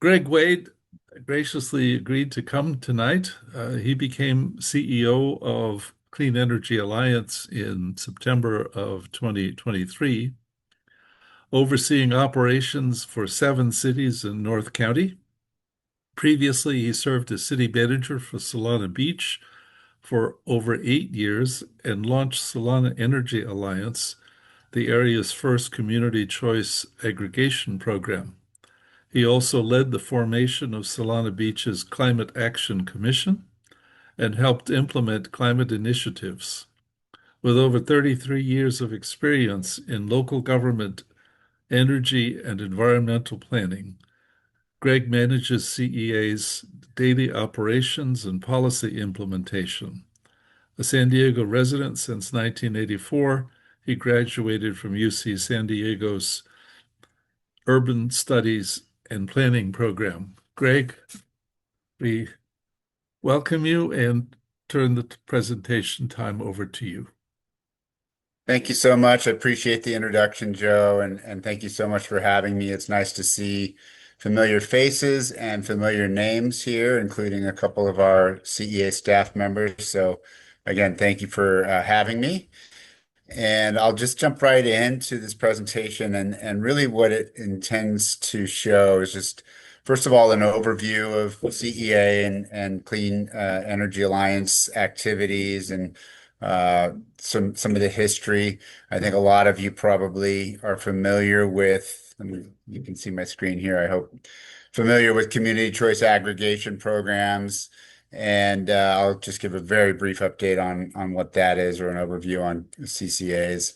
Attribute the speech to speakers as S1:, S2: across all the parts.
S1: Greg Wade graciously agreed to come tonight. He became CEO of Clean Energy Alliance in September of 2023, overseeing operations for 7 cities in North County. Previously, he served as city manager for Solana Beach for over 8 years and launched Solana Energy Alliance, the area's first community choice aggregation program. He also led the formation of Solana Beach's Climate Action Commission and helped implement climate initiatives. With over 33 years of experience in local government, energy, and environmental planning, Greg manages CEA's daily operations and policy implementation. A San Diego resident since 1984, he graduated from UC San Diego's Urban Studies and Planning program. Greg, we welcome you and turn the presentation time over to you.
S2: Thank you so much. I appreciate the introduction, Joe, and thank you so much for having me. It's nice to see familiar faces and familiar names here, including a couple of our CEA staff members. So again, thank you for having me. And I'll just jump right into this presentation and really what it intends to show is just, first of all, an overview of CEA and Clean Energy Alliance activities and some of the history. I think a lot of you probably are familiar with, you can see my screen here, I hope, familiar with community choice aggregation programs. And I'll just give a very brief update on what that is or an overview on CCAs.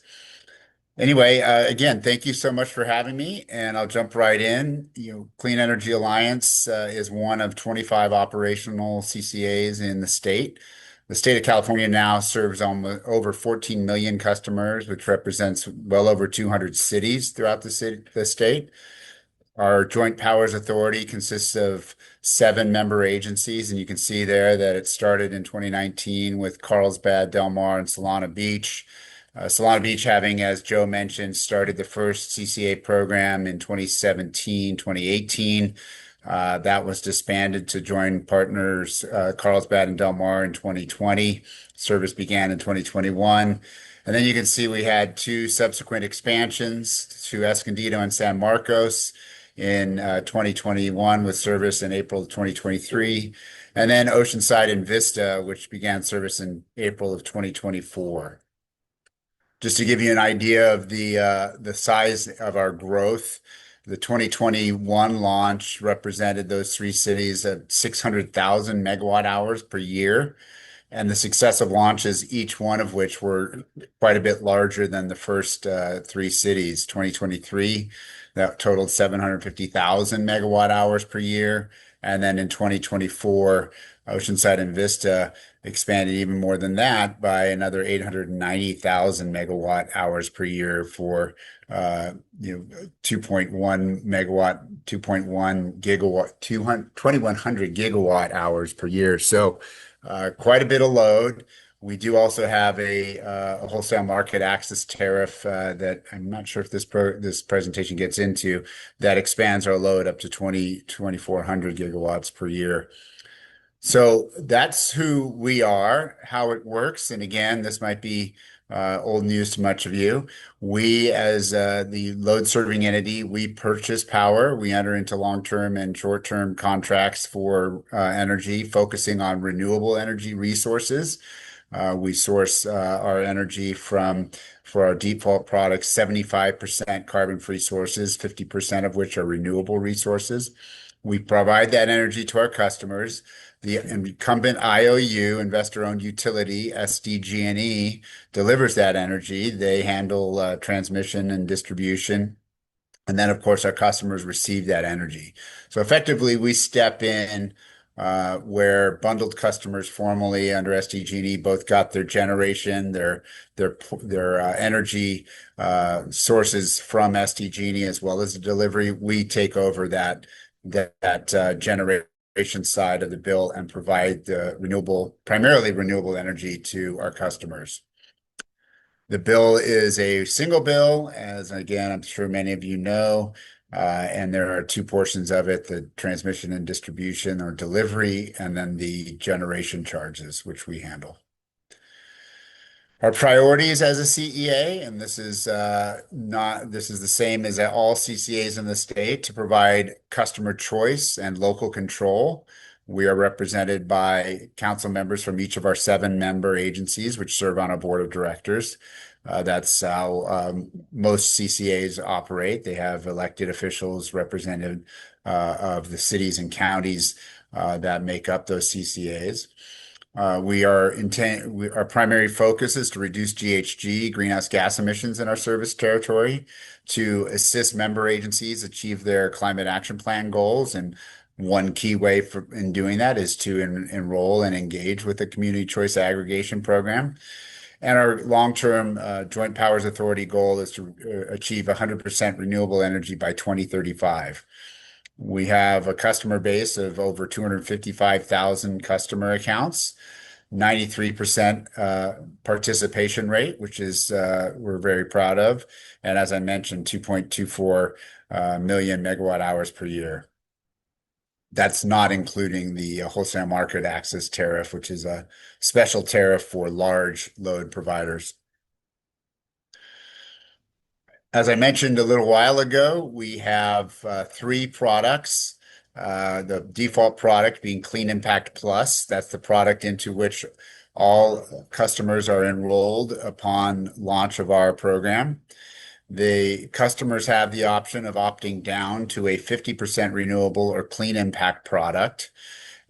S2: Anyway, again, thank you so much for having me, and I'll jump right in. Clean Energy Alliance is one of 25 operational CCAs in the state. The state of California now serves almost over 14 million customers, which represents well over 200 cities throughout the state. Our Joint Powers Authority consists of 7 member agencies, and you can see there that it started in 2019 with Carlsbad, Del Mar, and Solana Beach. Solana Beach having, as Joe mentioned, started the first CCA program in 2017, 2018. That was disbanded to join partners Carlsbad and Del Mar in 2020. Service began in 2021. And then you can see we had 2 subsequent expansions to Escondido and San Marcos in 2021 with service in April of 2023. And then Oceanside and Vista, which began service in April of 2024. Just to give you an idea of the size of our growth, the 2021 launch represented those 3 cities at 600,000 megawatt hours per year. And the successive launches, each one of which were quite a bit larger than the first 3 cities. 2023, that totaled 750,000 megawatt hours per year. And then in 2024, Oceanside and Vista expanded even more than that by another 890,000 megawatt hours per year for 2.1 megawatt, 2.1 gigawatt, 2,100 gigawatt hours per year. So quite a bit of load. We do also have a wholesale market access tariff that I'm not sure if this presentation gets into, that expands our load up to 2,400 gigawatts per year. So that's who we are, how it works. And again, this might be old news to much of you. We, as the load serving entity, we purchase power. We enter into long-term and short-term contracts for energy, focusing on renewable energy resources. We source our energy for our default products, 75% carbon-free sources, 50% of which are renewable resources. We provide that energy to our customers. The incumbent IOU, investor-owned utility, SDG&E, delivers that energy. They handle transmission and distribution. And then, of course, our customers receive that energy. So effectively, we step in where bundled customers formerly under SDG&E both got their generation, their energy sources from SDG&E as well as the delivery. We take over that generation side of the bill and provide the primarily renewable energy to our customers. The bill is a single bill, as again, I'm sure many of you know. And there are two portions of it, the transmission and distribution or delivery, and then the generation charges, which we handle. Our priorities as a CEA, and this is the same as at all CCAs in the state, to provide customer choice and local control. We are represented by council members from each of our 7-member agencies, which serve on a board of directors. That's how most CCAs operate. They have elected officials representative of the cities and counties that make up those CCAs. Our primary focus is to reduce GHG, greenhouse gas emissions in our service territory, to assist member agencies achieve their climate action plan goals. And one key way in doing that is to enroll and engage with the community choice aggregation program. And our long-term Joint Powers Authority goal is to achieve 100% renewable energy by 2035. We have a customer base of over 255,000 customer accounts, 93% participation rate, which is we're very proud of. And as I mentioned, 2.24 million megawatt hours per year. That's not including the wholesale market access tariff, which is a special tariff for large load providers. As I mentioned a little while ago, we have 3 products. The default product being Clean Impact Plus. That's the product into which all customers are enrolled upon launch of our program. The customers have the option of opting down to a 50% renewable or clean impact product.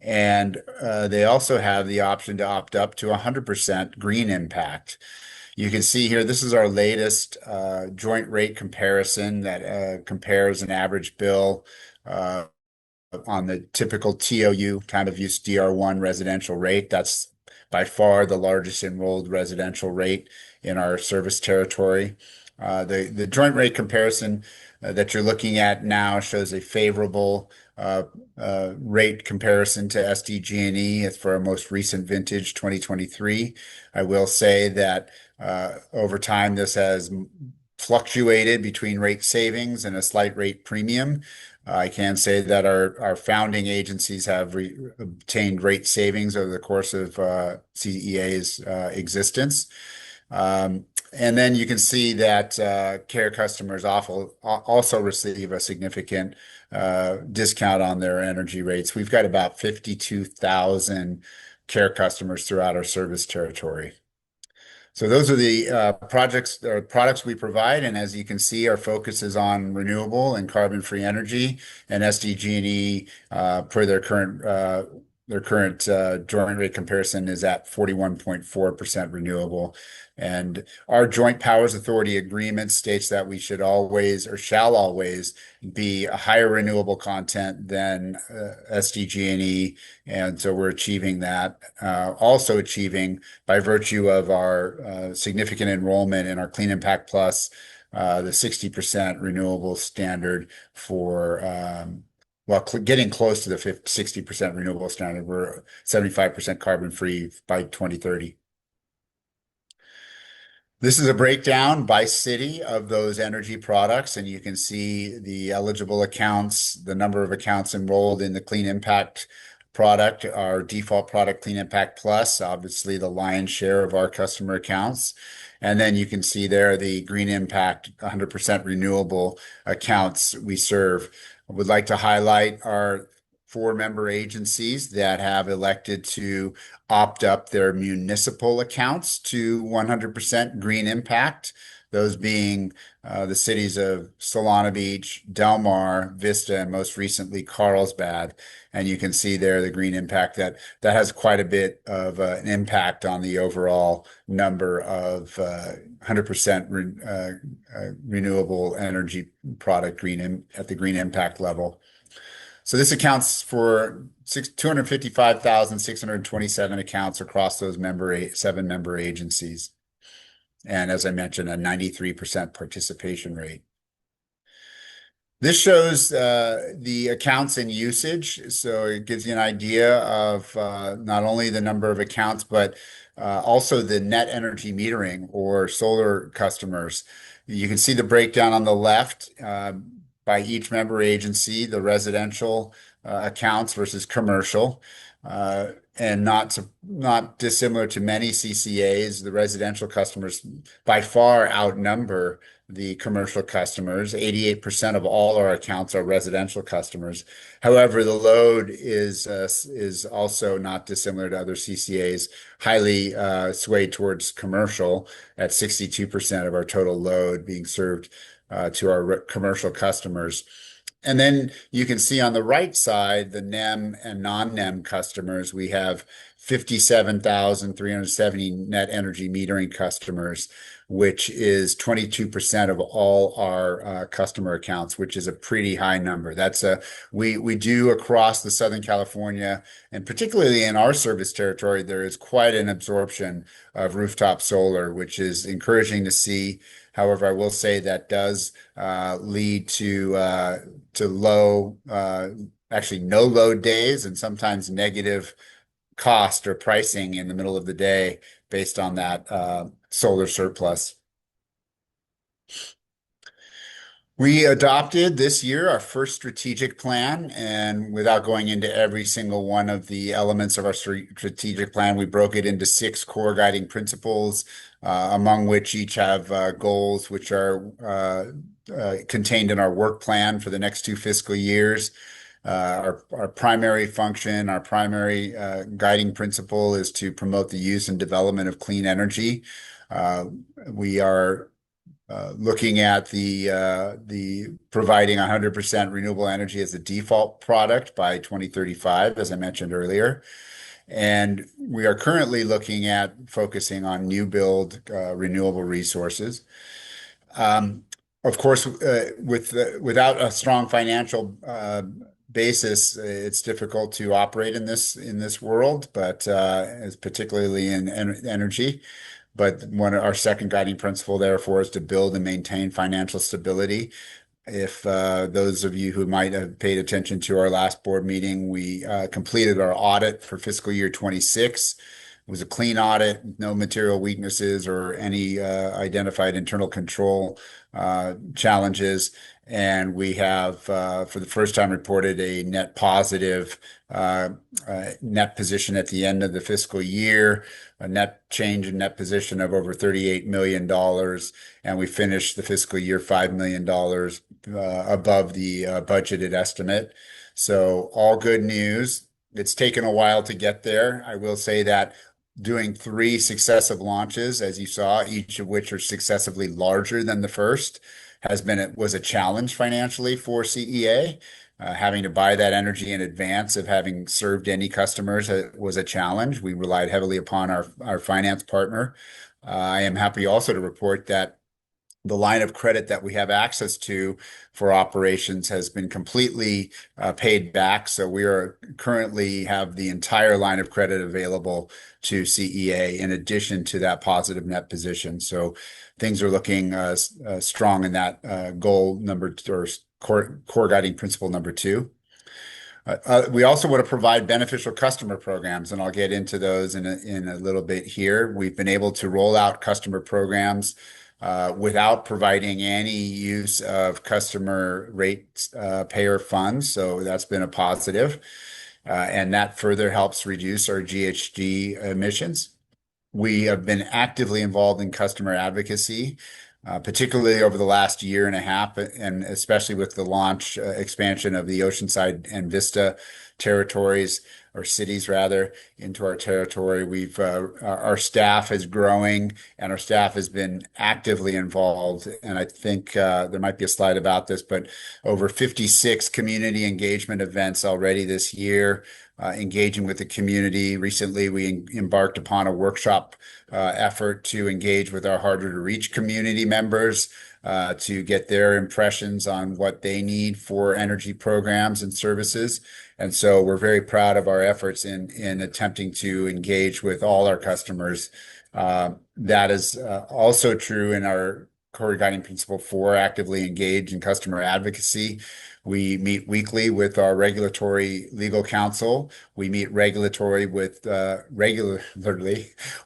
S2: And they also have the option to opt up to 100% green impact. You can see here, this is our latest joint rate comparison that compares an average bill on the typical TOU, time of use DR1 residential rate. That's by far the largest enrolled residential rate in our service territory. The joint rate comparison that you're looking at now shows a favorable rate comparison to SDG&E. It's for our most recent vintage, 2023. I will say that over time, this has fluctuated between rate savings and a slight rate premium. I can say that our founding agencies have obtained rate savings over the course of CEA's existence. And then you can see that care customers also receive a significant discount on their energy rates. We've got about 52,000 care customers throughout our service territory. So those are the products we provide. And as you can see, our focus is on renewable and carbon-free energy. And SDG&E, per their current joint rate comparison, is at 41.4% renewable. And our Joint Powers Authority agreement states that we should always or shall always be a higher renewable content than SDG&E. And so we're achieving that. Also achieving, by virtue of our significant enrollment in our Clean Impact Plus, the 60% renewable standard for getting close to the 60% renewable standard. We're 75% carbon free by 2030. This is a breakdown by city of those energy products, and you can see the eligible accounts, the number of accounts enrolled in the Clean Impact product, our default product, Clean Impact Plus, obviously the lion's share of our customer accounts. And then you can see there the Green Impact 100% renewable accounts we serve. I would like to highlight our 4-member agencies that have elected to opt up their municipal accounts to 100% green impact, those being the cities of Solana Beach, Del Mar, Vista, and most recently Carlsbad. And you can see there the green impact that has quite a bit of an impact on the overall number of 100% renewable energy product at the green impact level. So this accounts for 255,627 accounts across those 7-member agencies. And as I mentioned, a 93% participation rate. This shows the accounts in usage. So it gives you an idea of not only the number of accounts, but also the net energy metering or solar customers. You can see the breakdown on the left. by each member agency, the residential accounts versus commercial. And not dissimilar to many CCAs, the residential customers by far outnumber the commercial customers. 88% of all our accounts are residential customers. However, the load is also not dissimilar to other CCAs, highly swayed towards commercial at 62% of our total load being served to our commercial customers. And then you can see on the right side, the NEM and non-NEM customers. We have 57,370 net energy metering customers, which is 22% of all our customer accounts, which is a pretty high number. We do across the Southern California, and particularly in our service territory, there is quite an absorption of rooftop solar, which is encouraging to see. However, I will say that does lead to low, actually no load days, and sometimes negative cost or pricing in the middle of the day based on that solar surplus. We adopted this year our first strategic plan, and without going into every single one of the elements of our strategic plan, we broke it into six core guiding principles, among which each have goals which are contained in our work plan for the next two fiscal years. Our primary function, our primary guiding principle is to promote the use and development of clean energy. We are looking at the providing 100% renewable energy as a default product by 2035, as I mentioned earlier. And we are currently looking at focusing on new build renewable resources. Of course, without a strong financial basis, it's difficult to operate in this world, but as particularly in energy. But our second guiding principle, therefore, is to build and maintain financial stability. If those of you who might have paid attention to our last board meeting, we completed our audit for fiscal year 26. It was a clean audit, no material weaknesses or any identified internal control challenges. And we have, for the first time, reported a net positive net position at the end of the fiscal year, a net change in net position of over $38 million. And we finished the fiscal year $5 million above the budgeted estimate. So all good news. It's taken a while to get there. I will say that doing three successive launches, as you saw, each of which are successively larger than the first, was a challenge financially for CEA. Having to buy that energy in advance of having served any customers was a challenge. We relied heavily upon our finance partner. I am happy also to report that the line of credit that we have access to for operations has been completely paid back. So we are currently have the entire line of credit available to CEA in addition to that positive net position. So things are looking strong in that goal number or core guiding principle number two. We also want to provide beneficial customer programs, and I'll get into those in a little bit here. We've been able to roll out customer programs without providing any use of customer rate payer funds. So that's been a positive. And that further helps reduce our GHG emissions. We have been actively involved in customer advocacy, particularly over the last year and a half, and especially with the launch expansion of the Oceanside and Vista territories, or cities rather, into our territory. Our staff is growing, and our staff has been actively involved. And I think there might be a slide about this, but over 56 community engagement events already this year, engaging with the community. Recently, we embarked upon a workshop effort to engage with our harder to reach community members to get their impressions on what they need for energy programs and services. And so we're very proud of our efforts in attempting to engage with all our customers. That is also true in our core guiding principle for actively engage in customer advocacy. We meet weekly with our regulatory legal counsel. We meet regularly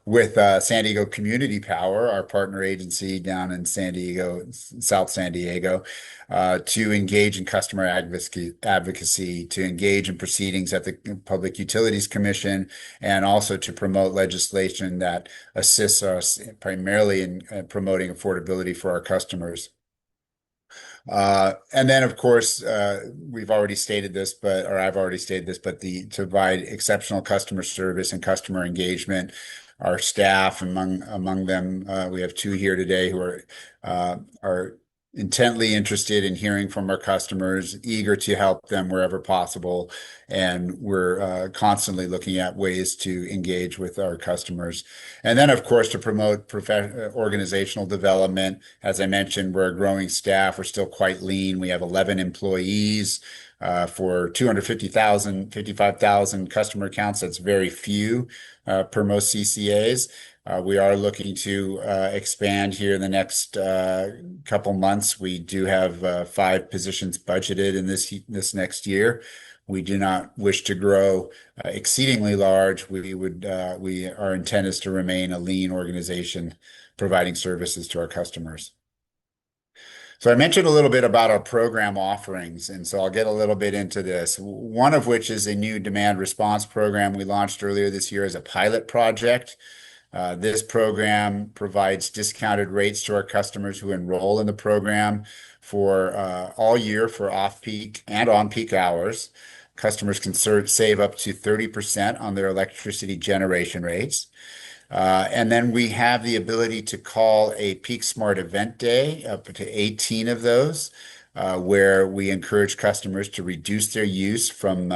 S2: with San Diego Community Power, our partner agency down in San Diego, South San Diego, to engage in customer advocacy, to engage in proceedings at the Public Utilities Commission, and also to promote legislation that assists us primarily in promoting affordability for our customers. And then, of course, we've already stated this, or I've already stated this, but to provide exceptional customer service and customer engagement. Our staff, among them, we have two here today who are intently interested in hearing from our customers, eager to help them wherever possible, and we're constantly looking at ways to engage with our customers. And then, of course, to promote organizational development. As I mentioned, we're a growing staff. We're still quite lean. We have 11 employees for 250,000, 55,000 customer accounts. That's very few per most CCAs. We are looking to expand here in the next couple months. We do have 5 positions budgeted in this next year. We do not wish to grow exceedingly large. Our intent is to remain a lean organization providing services to our customers. So I mentioned a little bit about our program offerings, and so I'll get a little bit into this. One of which is a new demand response program we launched earlier this year as a pilot project. This program provides discounted rates to our customers who enroll in the program for all year for off-peak and on-peak hours. Customers can save up to 30% on their electricity generation rates. And then we have the ability to call a Peak Smart event day, up to 18 of those, where we encourage customers to reduce their use from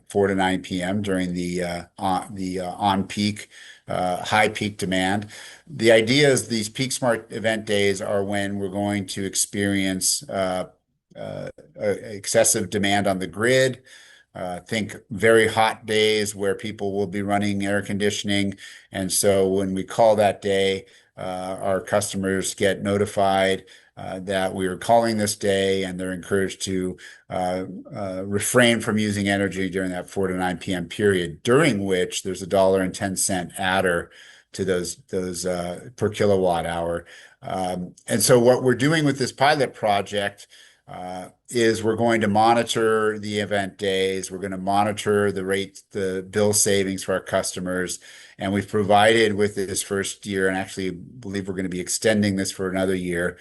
S2: 4 to 9 p.m. during the on-peak, high peak demand. The idea is these Peak Smart event days are when we're going to experience excessive demand on the grid. Think very hot days where people will be running air conditioning. And so when we call that day, our customers get notified that we are calling this day, and they're encouraged to refrain from using energy during that 4 to 9 p.m. period, during which there's $1.10 adder to those per kilowatt hour. And so what we're doing with this pilot project is we're going to monitor the event days. We're going to monitor the rates, the bill savings for our customers. And we've provided with this first year, and actually believe we're going to be extending this for another year,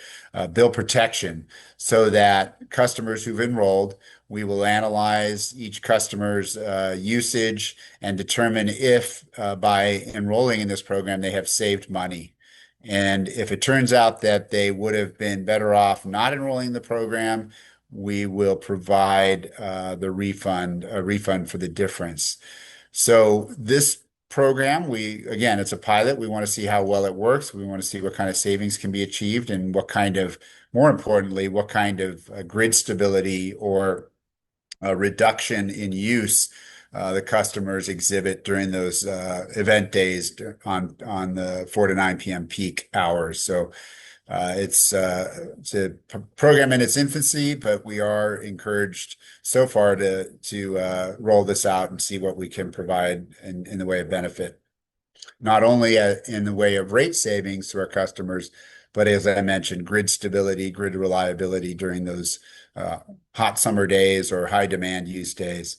S2: bill protection, so that customers who've enrolled, we will analyze each customer's usage and determine if by enrolling in this program, they have saved money. And if it turns out that they would have been better off not enrolling in the program, we will provide a refund for the difference. So this program, again, it's a pilot. We want to see how well it works. We want to see what kind of savings can be achieved and more importantly, what kind of grid stability or reduction in use the customers exhibit during those event days on the 4 to 9 p.m. peak hours. So it's a program in its infancy, but we are encouraged so far to roll this out and see what we can provide in the way of benefit, not only in the way of rate savings to our customers, but as I mentioned, grid stability, grid reliability during those hot summer days or high demand use days.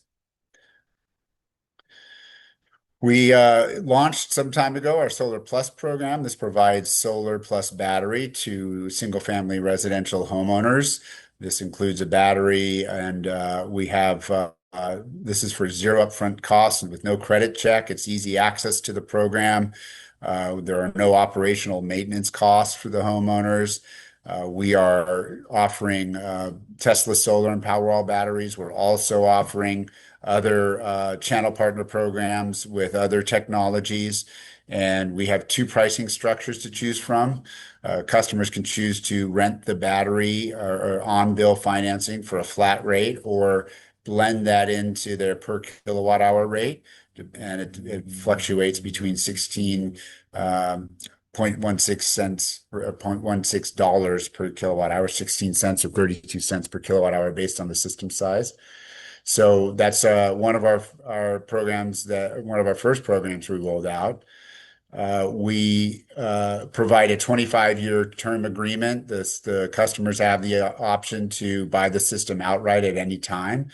S2: We launched some time ago our Solar Plus program. This provides solar plus battery to single-family residential homeowners. This includes a battery, and this is for zero upfront costs and with no credit check. It's easy access to the program. There are no operational maintenance costs for the homeowners. We are offering Tesla solar and Powerwall batteries. We're also offering other channel partner programs with other technologies. And we have 2 pricing structures to choose from. Customers can choose to rent the battery or on-bill financing for a flat rate, or blend that into their per kilowatt hour rate. And it fluctuates between 16 0.16 cents or $0.16 per kilowatt hour, 16 cents or 32 cents per kilowatt hour based on the system size. So that's one of our programs that one of our first programs we rolled out. We provide a 25-year term agreement. The customers have the option to buy the system outright at any time.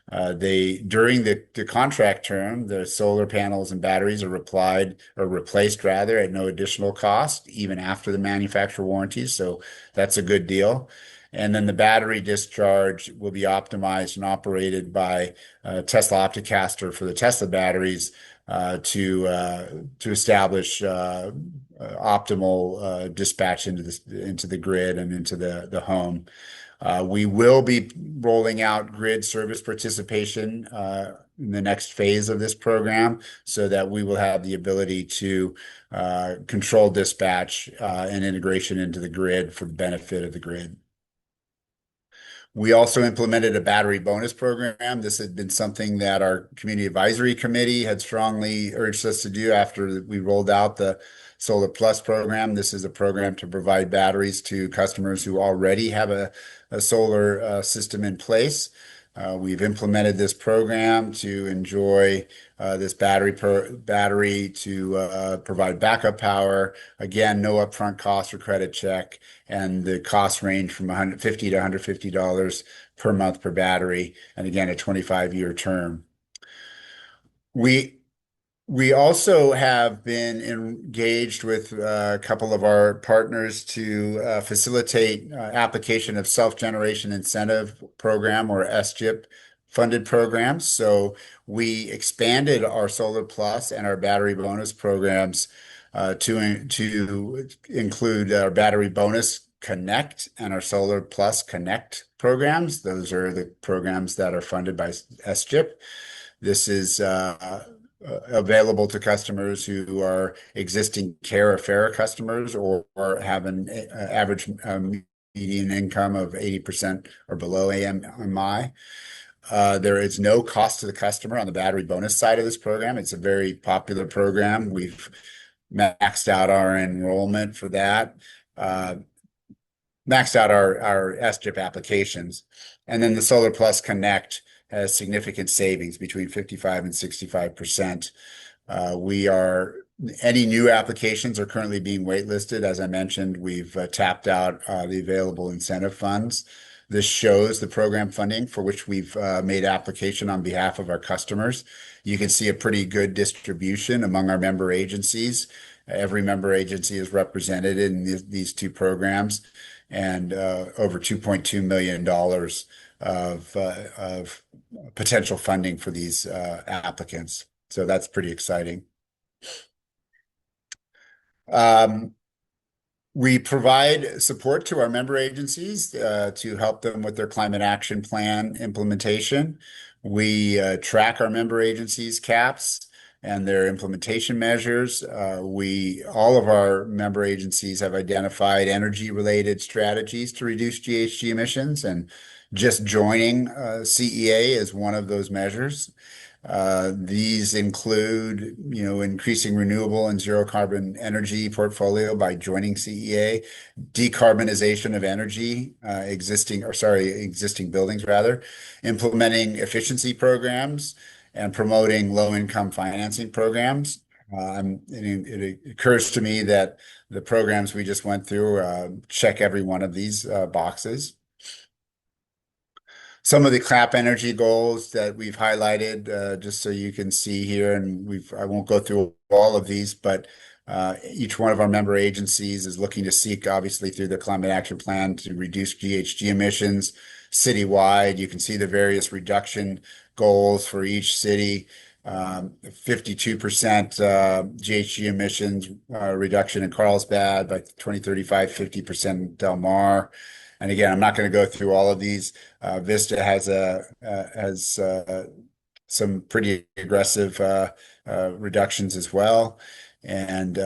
S2: During the contract term, the solar panels and batteries are applied or replaced rather at no additional cost, even after the manufacturer warranties. So that's a good deal. And then the battery discharge will be optimized and operated by Tesla Opticaster for the Tesla batteries to establish optimal dispatch into the grid and into the home. We will be rolling out grid service participation in the next phase of this program so that we will have the ability to control dispatch and integration into the grid for the benefit of the grid. We also implemented a battery bonus program. This had been something that our community advisory committee had strongly urged us to do after we rolled out the Solar Plus program. This is a program to provide batteries to customers who already have a solar system in place. We've implemented this program to enjoy this battery to provide backup power. Again, no upfront cost or credit check, and the costs range from $150 to $150 per month per battery, and again, a 25-year term. We we also have been engaged with a couple of our partners to facilitate application of self-generation incentive program or SGIP funded programs. So we expanded our Solar Plus and our battery bonus programs to include our battery bonus Connect and our Solar Plus Connect programs. Those are the programs that are funded by SGIP. This is available to customers who are existing CARE or FARA customers or have an average median income of 80% or below AMI. There is no cost to the customer on the battery bonus side of this program. It's a very popular program. We've maxed out our enrollment for that, maxed out our SGIP applications. And then the Solar Plus Connect has significant savings between 55 and 65%. Any new applications are currently being waitlisted. As I mentioned, we've tapped out the available incentive funds. This shows the program funding for which we've made application on behalf of our customers. You can see a pretty good distribution among our member agencies. Every member agency is represented in these two programs, and over $2.2 million of potential funding for these applicants. So that's pretty exciting. We provide support to our member agencies to help them with their climate action plan implementation. We track our member agencies' caps and their implementation measures. All of our member agencies have identified energy-related strategies to reduce GHG emissions, and just joining CEA is one of those measures. These include, increasing renewable and zero carbon energy portfolio by joining CEA, decarbonization of existing buildings rather, implementing efficiency programs, and promoting low-income financing programs. It occurs to me that the programs we just went through check every one of these boxes. Some of the CLAP energy goals that we've highlighted, just so you can see here, and I won't go through all of these, but each one of our member agencies is looking to seek, obviously, through the Climate Action Plan to reduce GHG emissions citywide. You can see the various reduction goals for each city. 52% GHG emissions reduction in Carlsbad by 2035, 50% Del Mar. And again, I'm not going to go through all of these. Vista has some pretty aggressive reductions as well, and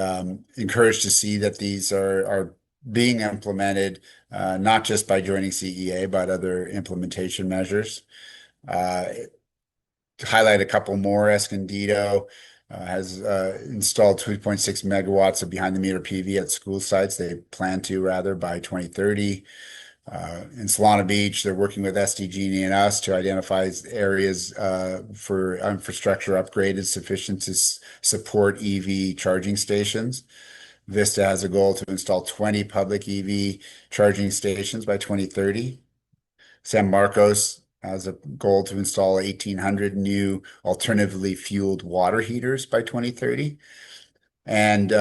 S2: encouraged to see that these are being implemented not just by joining CEA, but other implementation measures. To highlight a couple more, Escondido has installed 2.6 megawatts of behind-the-meter PV at school sites. They plan to, rather, by 2030. In Solana Beach, they're working with SDG&E and us to identify areas for infrastructure upgraded sufficient to support EV charging stations. Vista has a goal to install 20 public EV charging stations by 2030. San Marcos has a goal to install 1,800 new alternatively fueled water heaters by 2030. And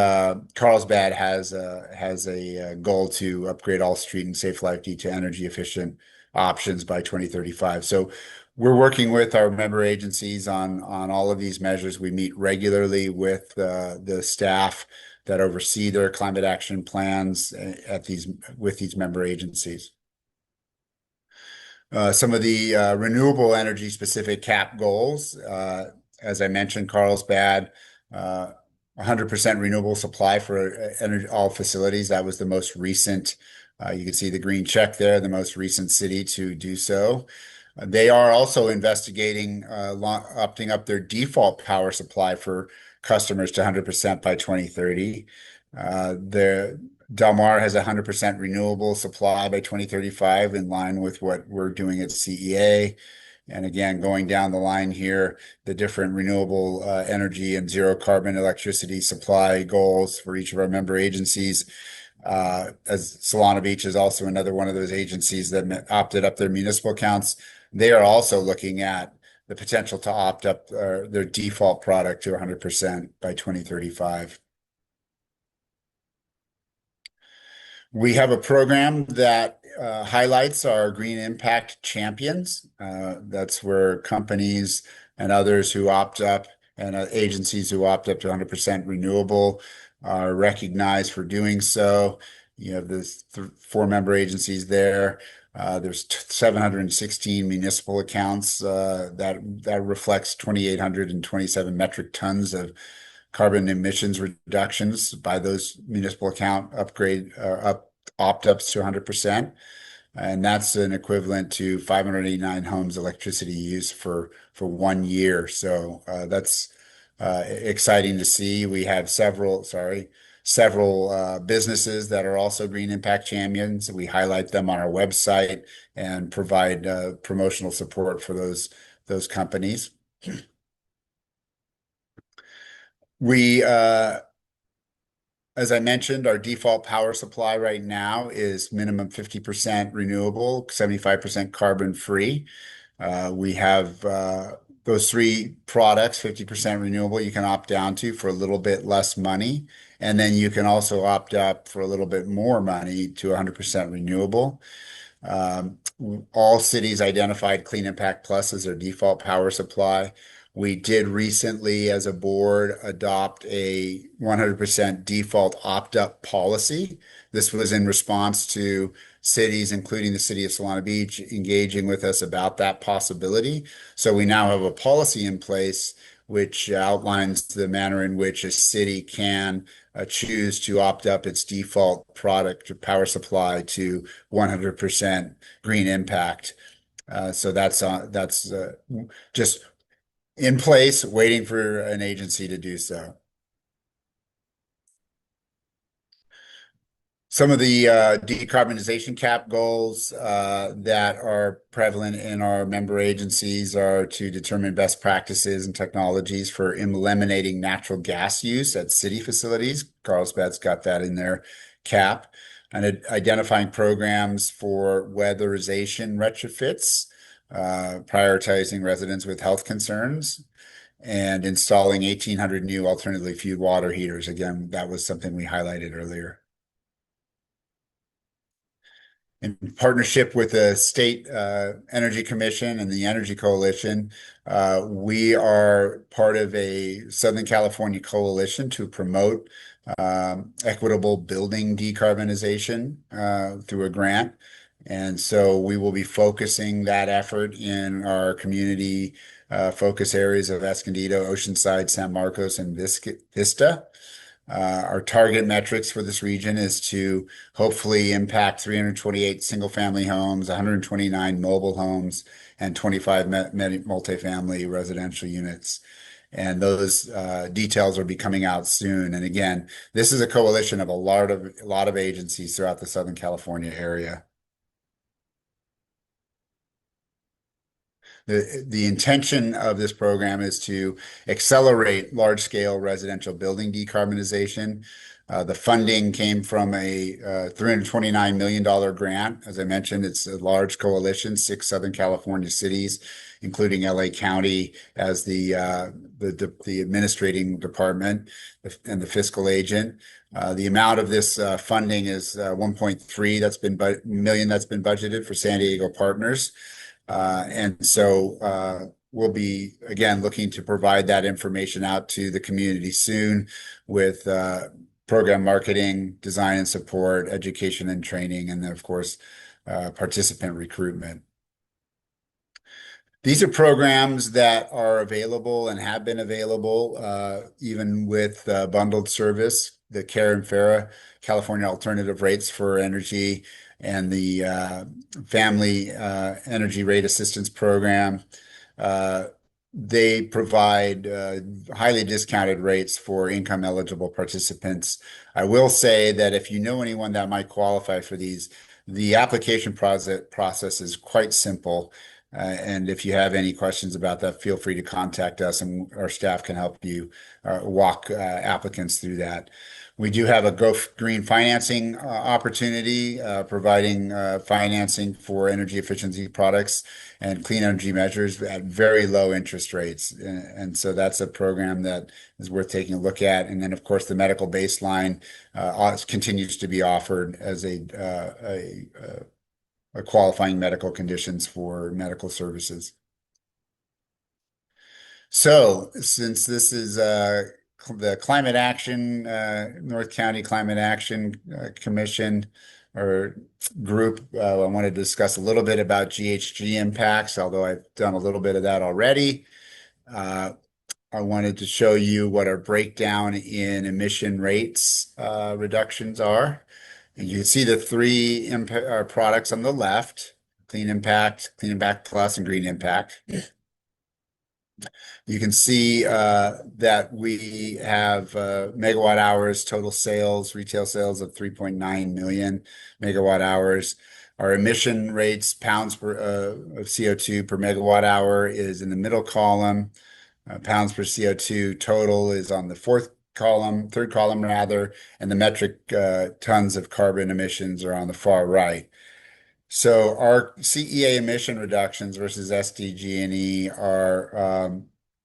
S2: Carlsbad has a goal to upgrade all street and safe life to energy efficient options by 2035. So we're working with our member agencies on all of these measures. We meet regularly with the staff that oversee their climate action plans with these member agencies. Some of the renewable energy specific CAP goals, as I mentioned, Carlsbad, 100% renewable supply for all facilities. That was the most recent. You can see the green check there, the most recent city to do so. They are also investigating opting up their default power supply for customers to 100% by 2030. Del Mar has a 100% renewable supply by 2035, in line with what we're doing at CEA. And again, going down the line here, the different renewable energy and zero carbon electricity supply goals for each of our member agencies. As Solana Beach is also another one of those agencies that opted up their municipal accounts. They are also looking at the potential to opt up their default product to 100% by 2035. We have a program that highlights our Green Impact Champions. That's where companies and others who opt up and agencies who opt up to 100% renewable are recognized for doing so. You have the four member agencies there. There's 716 municipal accounts that reflects 2,827 metric tons of carbon emissions reductions by those municipal account opt-ups to 100%. And that's an equivalent to 589 homes electricity use for 1 year. So that's exciting to see. We have several businesses that are also Green Impact Champions. We highlight them on our website and provide promotional support for those companies. We, as I mentioned, our default power supply right now is minimum 50% renewable, 75% carbon free. We have those three products, 50% renewable, you can opt down to for a little bit less money. And then you can also opt up for a little bit more money to 100% renewable. All cities identified Clean Impact Plus as their default power supply. We did recently, as a board, adopt a 100% default opt-up policy. This was in response to cities, including the city of Solana Beach, engaging with us about that possibility. So we now have a policy in place which outlines the manner in which a city can choose to opt up its default product or power supply to 100% green impact. So that's just in place, waiting for an agency to do so. Some of the decarbonization cap goals that are prevalent in our member agencies are to determine best practices and technologies for eliminating natural gas use at city facilities. Carlsbad's got that in their cap. And identifying programs for weatherization retrofits, prioritizing residents with health concerns, and installing 1,800 new alternatively fueled water heaters. Again, that was something we highlighted earlier. In partnership with the State Energy Commission and the Energy Coalition, we are part of a Southern California coalition to promote equitable building decarbonization through a grant. And so we will be focusing that effort in our community focus areas of Escondido, Oceanside, San Marcos, and Vista. Our target metrics for this region is to hopefully impact 328 single-family homes, 129 mobile homes, and 25 multifamily residential units. and those details will be coming out soon. And again, this is a coalition of a lot of agencies throughout the Southern California area. The intention of this program is to accelerate large-scale residential building decarbonization. The funding came from a $329 million grant. As I mentioned, it's a large coalition, six Southern California cities, including LA County as the administrating department and the fiscal agent. The amount of this funding is 1.3 million that's been budgeted for San Diego partners. And so we'll be, again, looking to provide that information out to the community soon with program marketing, design and support, education and training, and then, of course, participant recruitment. These are programs that are available and have been available even with bundled service, the CARE and FARA, California Alternative Rates for Energy, and the Family Energy Rate Assistance Program. They provide highly discounted rates for income eligible participants. I will say that if you know anyone that might qualify for these, the application process is quite simple. And if you have any questions about that, feel free to contact us, and our staff can help you walk applicants through that. We do have a Go Green financing opportunity, providing financing for energy efficiency products and clean energy measures at very low interest rates. And so that's a program that is worth taking a look at. And then, of course, the medical baseline continues to be offered as a qualifying medical conditions for medical services. So since this is the Climate Action, North County Climate Action Commission or group, I want to discuss a little bit about GHG impacts, although I've done a little bit of that already. I wanted to show you what our breakdown in emission rates reductions are. And you can see the three products on the left: Clean Impact, Clean Impact Plus, and Green Impact. You can see that we have megawatt hours, total sales, retail sales of 3.9 million megawatt hours. Our emission rates, pounds of CO2 per megawatt hour, is in the middle column. Pounds per CO2 total is on the third column rather, and the metric tons of carbon emissions are on the far right. So our CEA emission reductions versus SDG&E are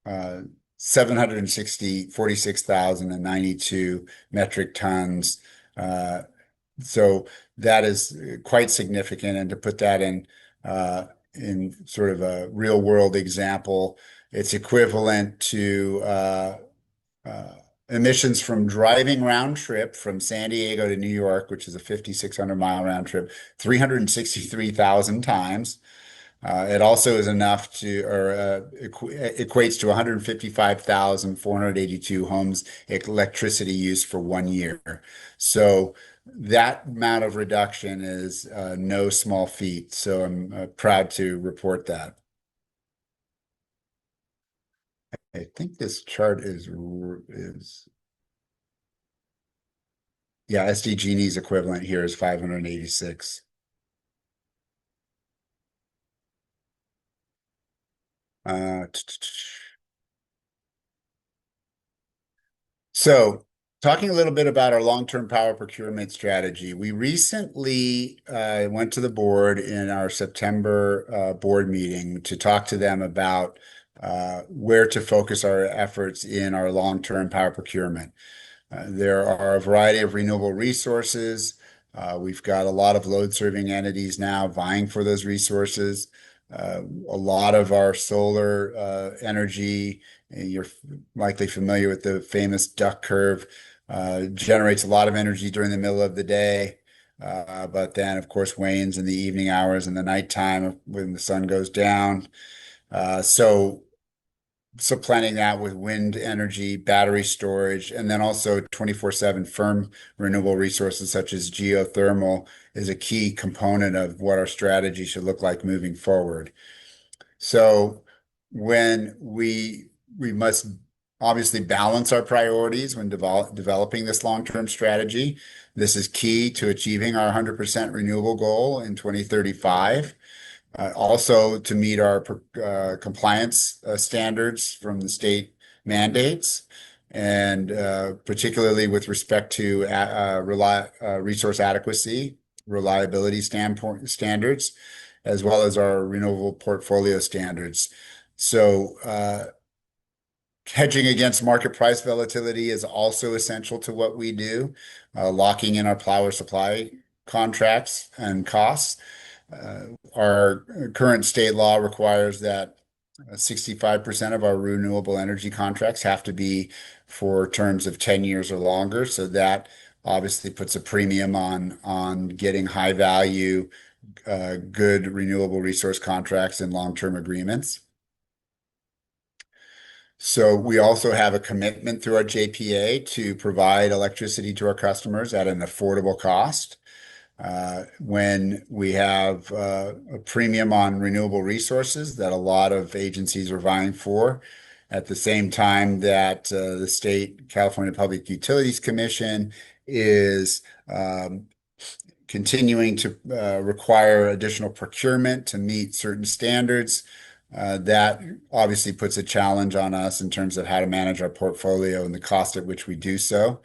S2: 46,092 metric tons. So that is quite significant. And to put that in sort of a real world example, it's equivalent to emissions from driving round trip from San Diego to New York, which is a 5,600-mile round trip, 363,000 times. It also is enough to, or equates to 155,482 homes electricity use for 1 year. So that amount of reduction is no small feat. So I'm proud to report that. I think this chart is yeah, SDG&E's equivalent here is 586. So talking a little bit about our long-term power procurement strategy, we recently went to the board in our September board meeting to talk to them about where to focus our efforts in our long-term power procurement. There are a variety of renewable resources. We've got a lot of load-serving entities now vying for those resources. A lot of our solar energy, and you're likely familiar with the famous duck curve, generates a lot of energy during the middle of the day, but then, of course, wanes in the evening hours and the nighttime when the sun goes down. So supplanting that with wind energy, battery storage, and then also 24/7 firm renewable resources such as geothermal is a key component of what our strategy should look like moving forward. So when we must obviously balance our priorities when developing this long-term strategy. This is key to achieving our 100% renewable goal in 2035. Also, to meet our compliance standards from the state mandates, and particularly with respect to resource adequacy, reliability standards, as well as our renewable portfolio standards. So, hedging against market price volatility is also essential to what we do, locking in our power supply contracts and costs. Our current state law requires that 65% of our renewable energy contracts have to be for terms of 10 years or longer. So that obviously puts a premium on getting high value, good renewable resource contracts and long-term agreements. So we also have a commitment through our JPA to provide electricity to our customers at an affordable cost. When we have a premium on renewable resources that a lot of agencies are vying for, at the same time that the state California Public Utilities Commission is continuing to require additional procurement to meet certain standards. That obviously puts a challenge on us in terms of how to manage our portfolio and the cost at which we do so.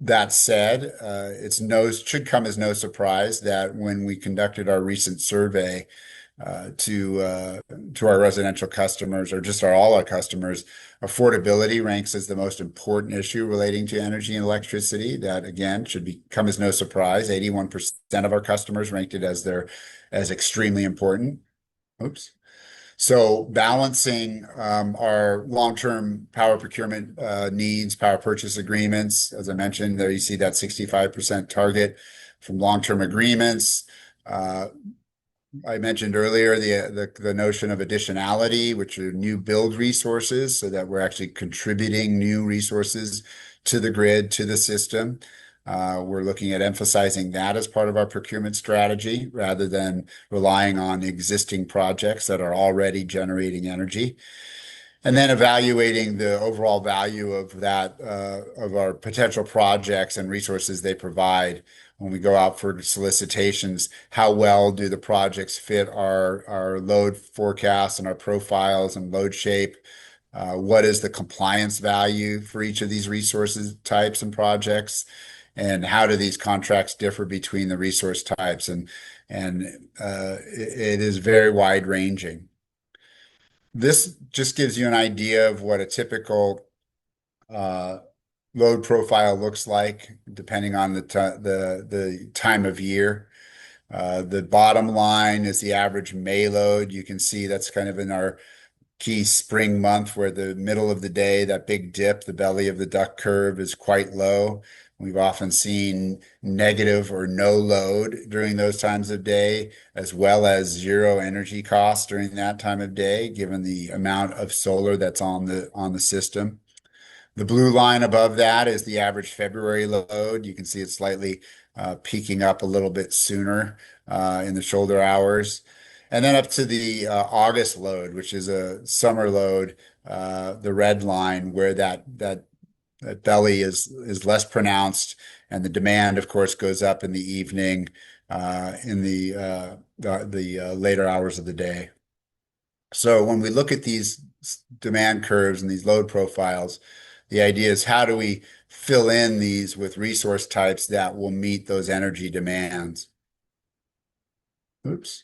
S2: That said, it should come as no surprise that when we conducted our recent survey to our residential customers, or just all our customers, affordability ranks as the most important issue relating to energy and electricity. That again come as no surprise. 81% of our customers ranked it as extremely important. Oops. So balancing our long-term power procurement needs, power purchase agreements, as I mentioned, there you see that 65% target from long-term agreements. I mentioned earlier the notion of additionality, which are new build resources, so that we're actually contributing new resources to the grid, to the system. We're looking at emphasizing that as part of our procurement strategy rather than relying on existing projects that are already generating energy. And then evaluating the overall value of our potential projects and resources they provide when we go out for solicitations. How well do the projects fit our load forecasts and our profiles and load shape? What is the compliance value for each of these resources types and projects? And how do these contracts differ between the resource types? And it is very wide ranging. This just gives you an idea of what a typical load profile looks like, depending on the time of year. The bottom line is the average May load. You can see that's kind of in our key spring month, where the middle of the day, that big dip, the belly of the duck curve is quite low. We've often seen negative or no load during those times of day, as well as zero energy costs during that time of day, given the amount of solar that's on the system. The blue line above that is the average February load. You can see it's slightly peaking up a little bit sooner in the shoulder hours. And then up to the August load, which is a summer load, the red line, where that belly is less pronounced, and the demand, of course, goes up in the evening, in the later hours of the day. So when we look at these demand curves and these load profiles, the idea is, how do we fill in these with resource types that will meet those energy demands? Oops.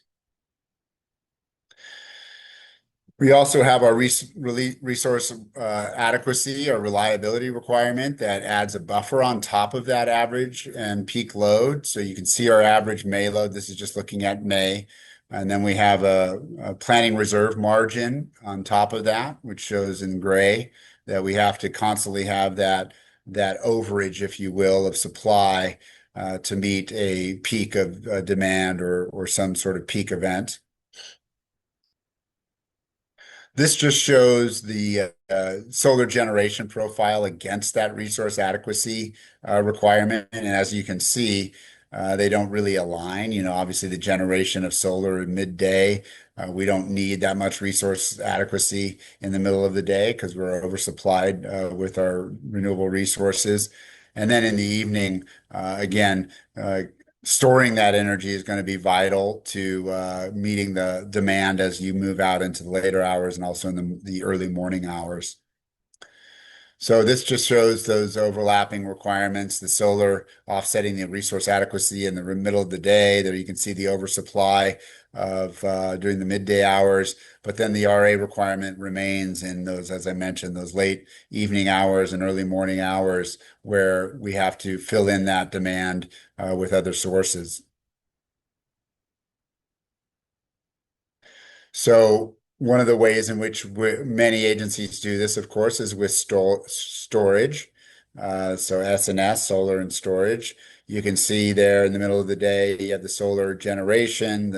S2: We also have our resource adequacy or reliability requirement that adds a buffer on top of that average and peak load. So you can see our average May load. This is just looking at May. And then we have a planning reserve margin on top of that, which shows in gray that we have to constantly have that overage, if you will, of supply to meet a peak of demand or some sort of peak event. This just shows the solar generation profile against that resource adequacy requirement. And as you can see, they don't really align. Obviously the generation of solar at midday We don't need that much resource adequacy in the middle of the day because we're oversupplied with our renewable resources. And then in the evening, again, storing that energy is going to be vital to meeting the demand as you move out into the later hours and also in the early morning hours. So this just shows those overlapping requirements, the solar offsetting the resource adequacy in the middle of the day. There you can see the oversupply of during the midday hours, but then the RA requirement remains in those, as I mentioned, those late evening hours and early morning hours where we have to fill in that demand with other sources. So one of the ways in which many agencies do this, of course, is with storage. So S&S, solar and storage. You can see there in the middle of the day, you have the solar generation,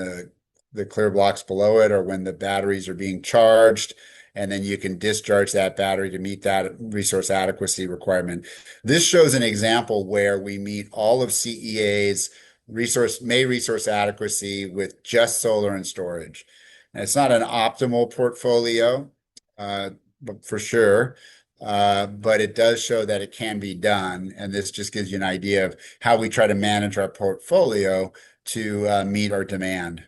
S2: the clear blocks below it are when the batteries are being charged, and then you can discharge that battery to meet that resource adequacy requirement. This shows an example where we meet all of CEA's resource adequacy with just solar and storage. And it's not an optimal portfolio, uh, but for sure, but it does show that it can be done. And this just gives you an idea of how we try to manage our portfolio to meet our demand.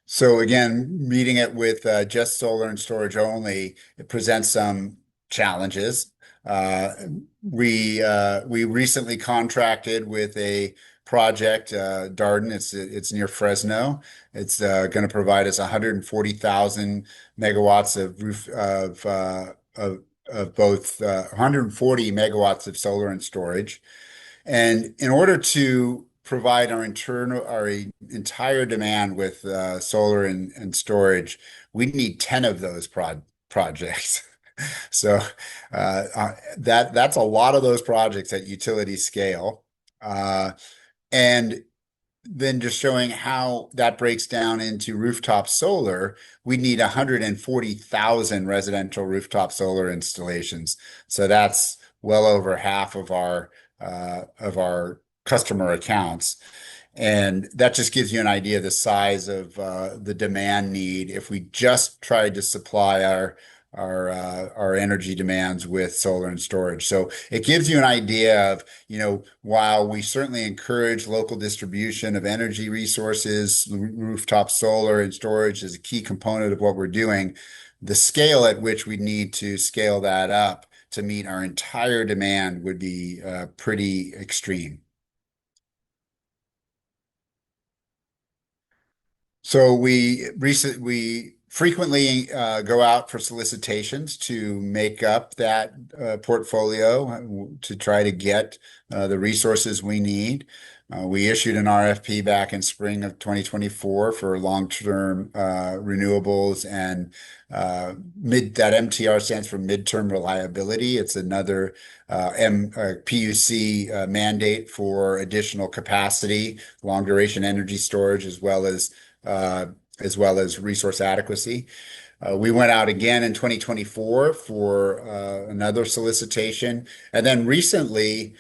S2: So again, meeting it with just solar and storage only, it presents some challenges. Uh, we recently contracted with a project, Darden. It's near Fresno. It's going to provide us 140,000 megawatts of roof of both 140 megawatts of solar and storage. And in order to provide our entire demand with solar and storage, we need 10 of those projects. So that's a lot of those projects at utility scale. Uh, and then just showing how that breaks down into rooftop solar, we need 140,000 residential rooftop solar installations. So that's well over half of our customer accounts. And that just gives you an idea of the size of the demand need if we just tried to supply our energy demands with solar and storage. So it gives you an idea of, while we certainly encourage local distribution of energy resources, rooftop solar and storage is a key component of what we're doing, the scale at which we need to scale that up to meet our entire demand would be pretty extreme. So we frequently go out for solicitations to make up that portfolio to try to get the resources we need. We issued an RFP back in spring of 2024 for long-term renewables and that MTR stands for midterm reliability. It's another PUC mandate for additional capacity, long duration energy storage, as well as resource adequacy. We went out again in 2024 for another solicitation. And then recently,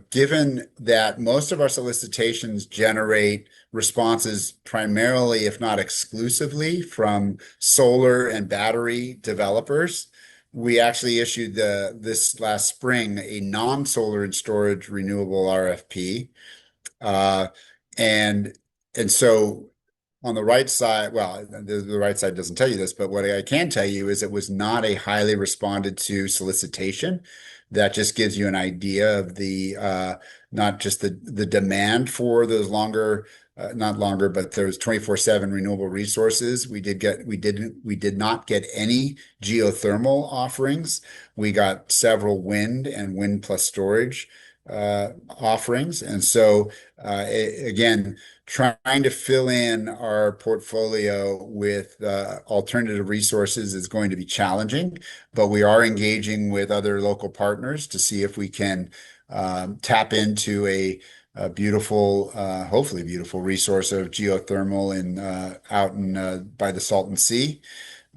S2: given that most of our solicitations generate responses primarily, if not exclusively, from solar and battery developers, we actually issued this last spring a non-solar and storage renewable RFP. Uh, and and so on the right side, well, the right side doesn't tell you this, but what I can tell you is it was not a highly responded to solicitation. That just gives you an idea of the not just the demand for those not longer, but those 24/7 renewable resources. We did not get any geothermal offerings. We got several wind and wind plus storage offerings. And so again, trying to fill in our portfolio with alternative resources is going to be challenging, but we are engaging with other local partners to see if we can tap into a beautiful, hopefully beautiful resource of geothermal out in by the Salton Sea.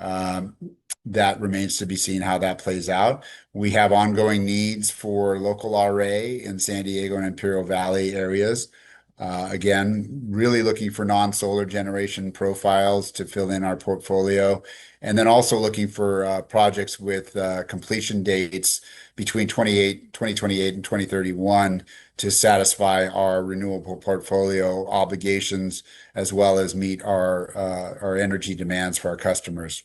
S2: Um, that remains to be seen how that plays out. We have ongoing needs for local RA in San Diego and Imperial Valley areas. Again, really looking for non-solar generation profiles to fill in our portfolio. And then also looking for projects with completion dates between 2028 and 2031 to satisfy our renewable portfolio obligations as well as meet our energy demands for our customers.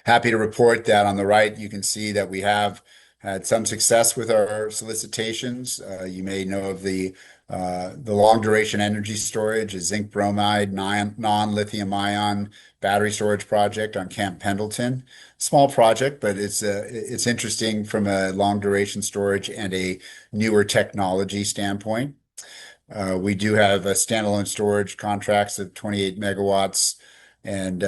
S2: Happy to report that on the right, you can see that we have had some success with our solicitations. You may know of the long duration energy storage, a zinc bromide, non-lithium ion battery storage project on Camp Pendleton. Small project, but it's interesting from a long duration storage and a newer technology standpoint. We do have a standalone storage contracts of 28 megawatts and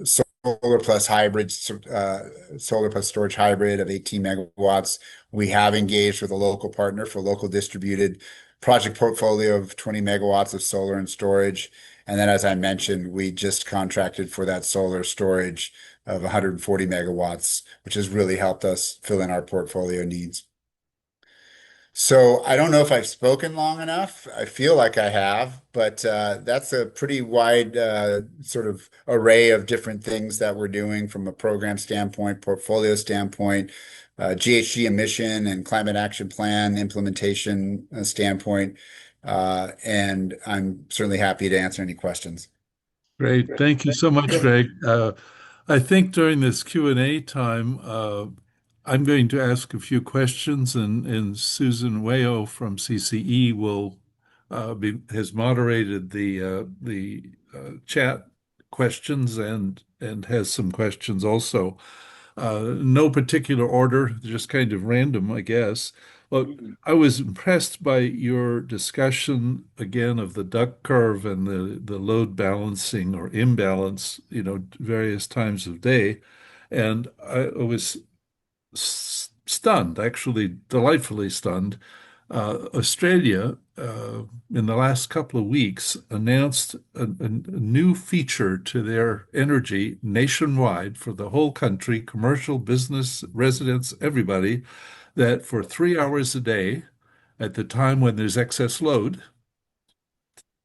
S2: solar plus hybrid, solar plus storage hybrid of 18 megawatts. We have engaged with a local partner for local distributed project portfolio of 20 megawatts of solar and storage. And then, as I mentioned, we just contracted for that solar storage of 140 megawatts, which has really helped us fill in our portfolio needs. So I don't know if I've spoken long enough. I feel like I have, but that's a pretty wide sort of array of different things that we're doing from a program standpoint, portfolio standpoint, GHG emission and climate action plan implementation standpoint. And I'm certainly happy to answer any questions.
S1: Great. Thank you so much, Greg. I think during this Q&A time, I'm going to ask a few questions, and Susan Wayo from CCE will has moderated the chat questions and has some questions also. No particular order, just kind of random, I guess. Well, I was impressed by your discussion again of the duck curve and the load balancing or imbalance, various times of day. And I was stunned, actually delightfully stunned. Australia, in the last couple of weeks, announced a new feature to their energy nationwide for the whole country, commercial, business, residents, everybody, that for 3 hours a day, at the time when there's excess load,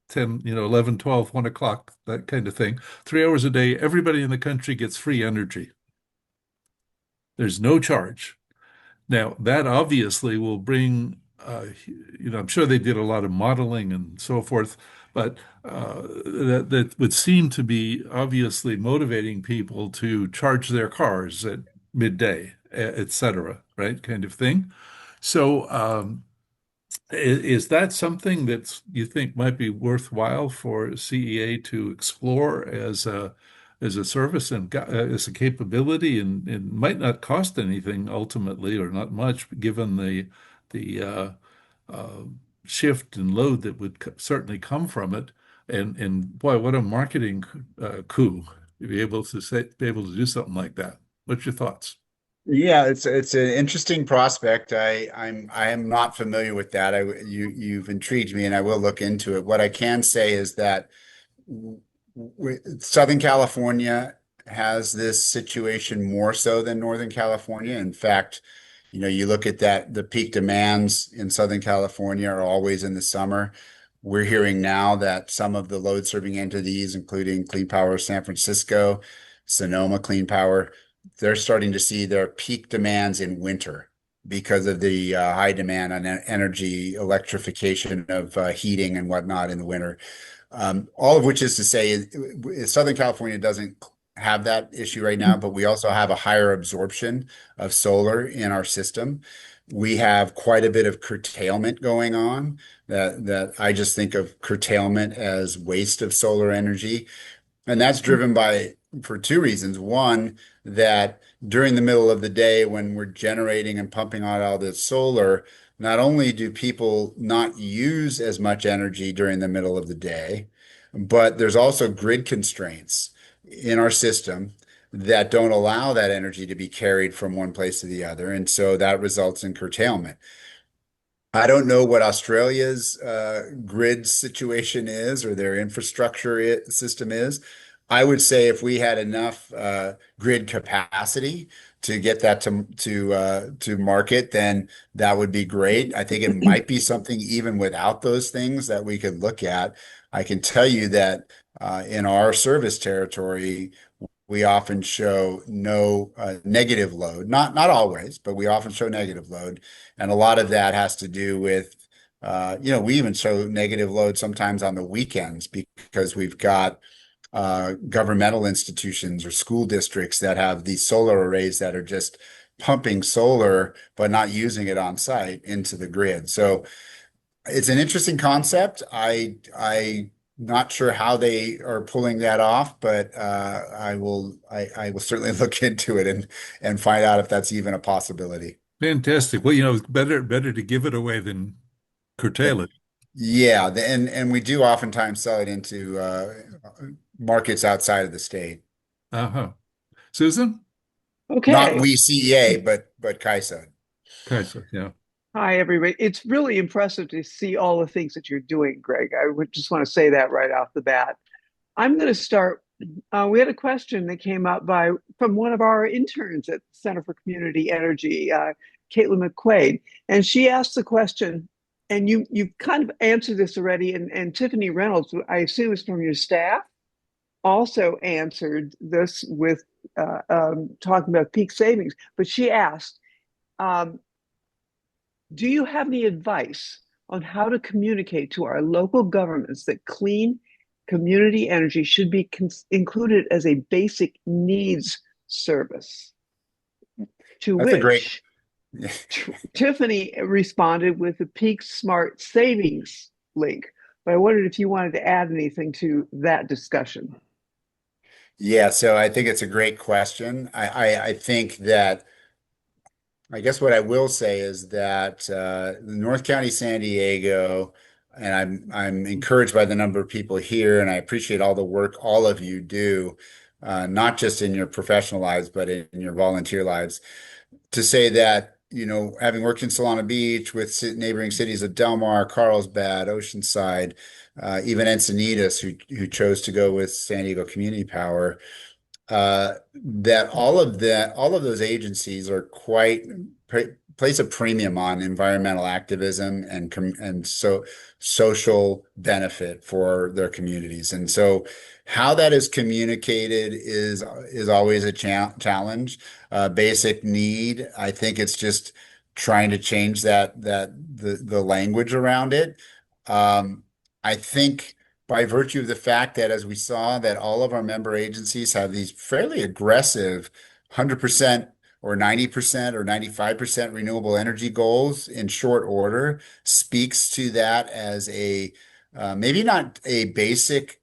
S1: 10, 11, 12, 1 o'clock, that kind of thing, 3 hours a day, everybody in the country gets free energy. There's no charge. Now, that obviously will bring, I'm sure they did a lot of modeling and so forth, but that would seem to be obviously motivating people to charge their cars at midday, et cetera, right? Kind of thing. So, is that something that you think might be worthwhile for CEA to explore as a service and as a capability, and might not cost anything ultimately, or not much, given the uh, shift in load that would certainly come from it. And boy, what a marketing coup to be able to do something like that. What's your thoughts?
S2: Yeah, it's an interesting prospect. I am not familiar with that. You've intrigued me, and I will look into it. What I can say is that Southern California has this situation more so than Northern California. In fact, you look at that, the peak demands in Southern California are always in the summer. We're hearing now that some of the load serving entities, including Clean Power San Francisco, Sonoma Clean Power, they're starting to see their peak demands in winter because of the high demand on energy, electrification of heating and whatnot in the winter. All of which is to say, Southern California doesn't have that issue right now, but we also have a higher absorption of solar in our system. We have quite a bit of curtailment going on that I just think of curtailment as waste of solar energy. And that's driven by for two reasons. One, that during the middle of the day when we're generating and pumping out all this solar, not only do people not use as much energy during the middle of the day, but there's also grid constraints in our system that don't allow that energy to be carried from one place to the other. And so that results in curtailment. I don't know what Australia's grid situation is or their infrastructure system is. I would say if we had enough grid capacity to get that to market, then that would be great. I think it might be something even without those things that we could look at. I can tell you that in our service territory, we often show no negative load. Not always, but we often show negative load, and a lot of that has to do with we even show negative load sometimes on the weekends because we've got governmental institutions or school districts that have these solar arrays that are just pumping solar but not using it on site into the grid. So it's an interesting concept. I not sure how they are pulling that off, but I will certainly look into it and find out if that's even a possibility.
S1: Fantastic. Well, it's better to give it away than curtail
S2: Then
S1: it.
S2: yeah, and we do oftentimes sell it into markets outside of the state.
S1: Uh-huh. Susan?
S2: Not
S3: Okay.
S2: we CEA, but CAISA.
S1: Kaiser, yeah.
S3: Hi, everybody. It's really impressive to see all the things that you're doing, Greg. I would just want to say that right off the bat. I'm going to start. We had a question that came up from one of our interns at Center for Community Energy, Caitlin McQuaid, and she asked the question, and you kind of answered this already, and Tiffany Reynolds, I assume is from your staff, also answered this with talking about peak savings. But she asked, um, do you have any advice on how to communicate to our local governments that clean community energy should be included as a basic needs service? To
S2: That's a great.
S3: which Tiffany responded with the Peak Smart Savings link. But I wondered if you wanted to add anything to that discussion.
S2: Yeah, so I think it's a great question. I think that I guess what I will say is that North County, San Diego, and I'm encouraged by the number of people here, and I appreciate all the work all of you do, not just in your professional lives, but in your volunteer lives. To say that, having worked in Solana Beach with neighboring cities of Del Mar, Carlsbad, Oceanside, even Encinitas, who chose to go with San Diego Community Power, that all of those agencies are quite place a premium on environmental activism and social benefit for their communities. And so how that is communicated is always a challenge. Basic need, I think it's just trying to change the language around it. I think by virtue of the fact that, as we saw, that all of our member agencies have these fairly aggressive 100% or 90% or 95% renewable energy goals in short order, speaks to that as a maybe not a basic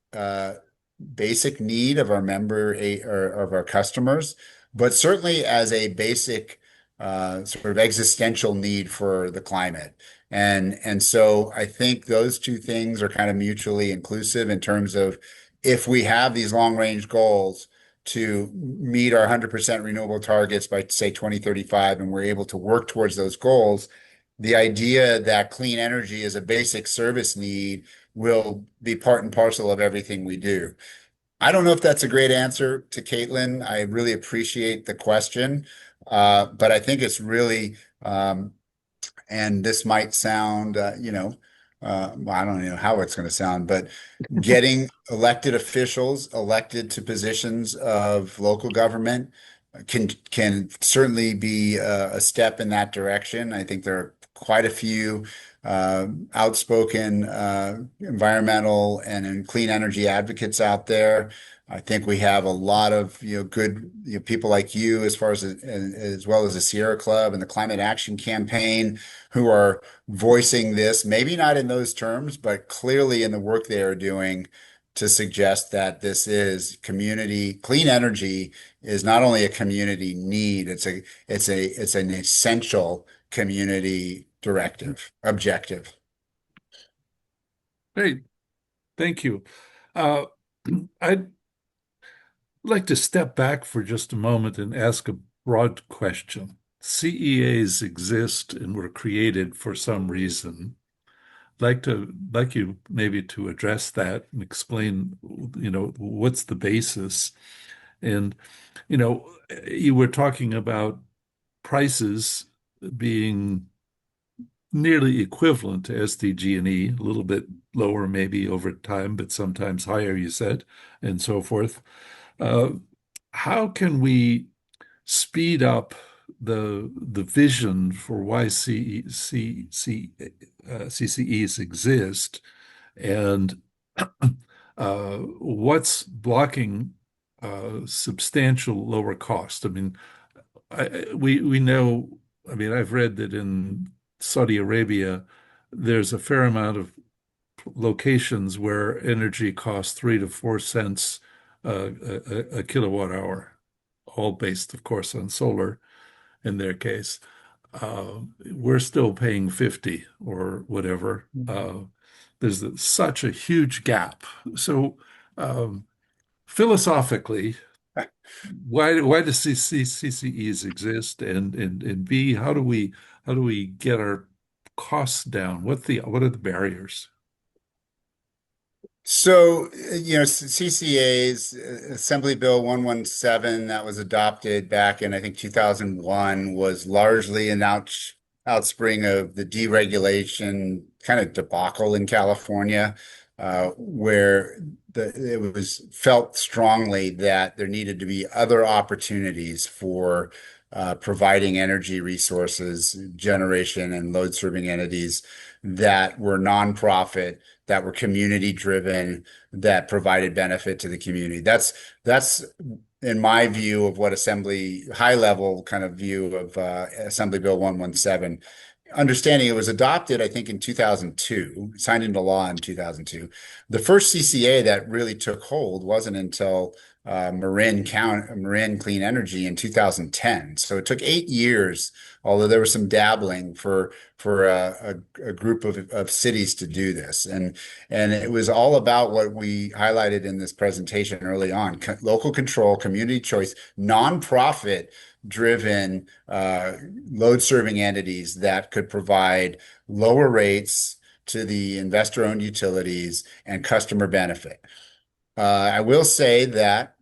S2: need of our or of our customers, but certainly as a basic sort of existential need for the climate. And so I think those two things are kind of mutually inclusive in terms of if we have these long range goals to meet our 100% renewable targets by, say, 2035, and we're able to work towards those goals, the idea that clean energy is a basic service need will be part and parcel of everything we do. I don't know if that's a great answer to Caitlin. I really appreciate the question, but I think it's really and this might sound, well, I don't know how it's going to sound, but getting elected officials elected to positions of local government can certainly be a step in that direction. I think there are quite a few outspoken environmental and clean energy advocates out there. I think we have a lot of good people like you, as well as the Sierra Club and the Climate Action Campaign, who are voicing this, maybe not in those terms, but clearly in the work they are doing to suggest that this is community clean energy is not only a community need, it's an essential community objective.
S1: Great. Thank you. Uh, I'd like to step back for just a moment and ask a broad question. CEAs exist and were created for some reason. like you maybe to address that and explain, what's the basis. And, you were talking about prices being nearly equivalent to SDG&E, a little bit lower maybe over time, but sometimes higher, you said, and so forth. Uh, how can we speed up the vision for why CCEs exist, and what's blocking substantial lower cost? I mean, we know. I mean, I've read that in Saudi Arabia, there's a fair amount of locations where energy costs 3 to 4 cents a kilowatt hour, all based, of course, on solar in their case. We're still paying 50 or whatever. There's such a huge gap. So, um, philosophically, why does CCEs exist? And B, how do we get our costs down? What are the barriers?
S2: So, CCA's Assembly Bill 117 that was adopted back in, I think, 2001 was largely an outspring of the deregulation kind of debacle in California, where it was felt strongly that there needed to be other opportunities for providing energy resources, generation, and load serving entities that were nonprofit, that were community driven, that provided benefit to the community. That's in my view of what high level kind of view of Assembly Bill 117. Understanding it was adopted, I think, in 2002, signed into law in 2002. The first CCA that really took hold wasn't until Marin Clean Energy in 2010. So it took 8 years, although there was some dabbling for a group of cities to do this. And it was all about what we highlighted in this presentation early on: local control, community choice, nonprofit driven load serving entities that could provide lower rates to the investor owned utilities and customer benefit. I will say that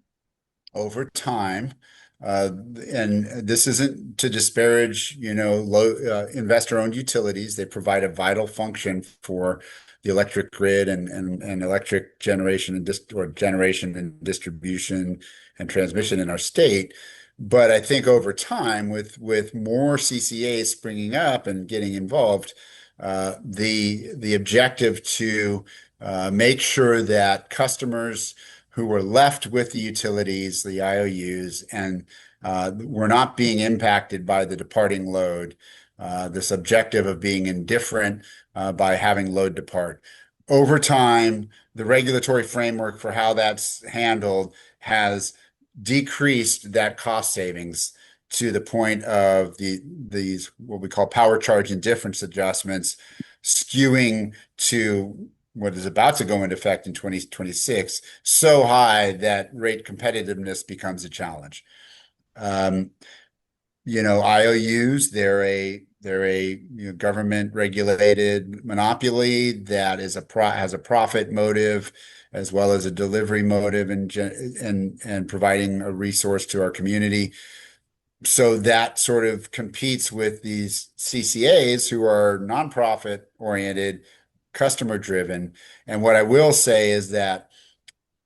S2: over time, and this isn't to disparage, low investor-owned utilities. They provide a vital function for the electric grid and electric generation or generation and distribution and transmission in our state. But I think over time, with more CCAs springing up and getting involved, the objective to make sure that customers who were left with the utilities, the IOUs, and were not being impacted by the departing load, this objective of being indifferent by having load depart. Over time, the regulatory framework for how that's handled has decreased that cost savings to the point of these what we call power charge indifference adjustments skewing to what is about to go into effect in 2026 so high that rate competitiveness becomes a challenge. IOUs, they're a government regulated monopoly that has a profit motive as well as a delivery motive and providing a resource to our community. So that sort of competes with these CCAs who are nonprofit oriented, customer driven. And what I will say is that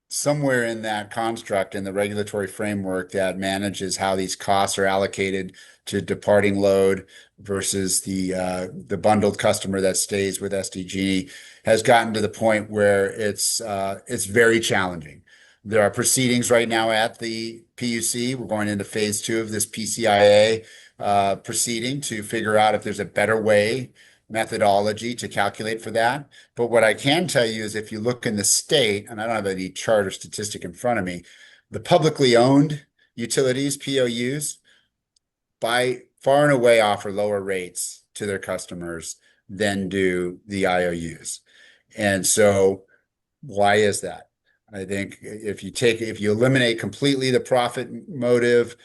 S2: somewhere in that construct in the regulatory framework that manages how these costs are allocated to departing load versus the bundled customer that stays with SDG has gotten to the point where it's very challenging. There are proceedings right now at the PUC. We're going into phase 2 of this PCIA proceeding to figure out if there's a better way methodology to calculate for that. But what I can tell you is if you look in the state, and I don't have any chart or statistic in front of me, the publicly owned utilities, POUs, by far and away offer lower rates to their customers than do the IOUs. And so why is that? I think if you eliminate completely the profit motive,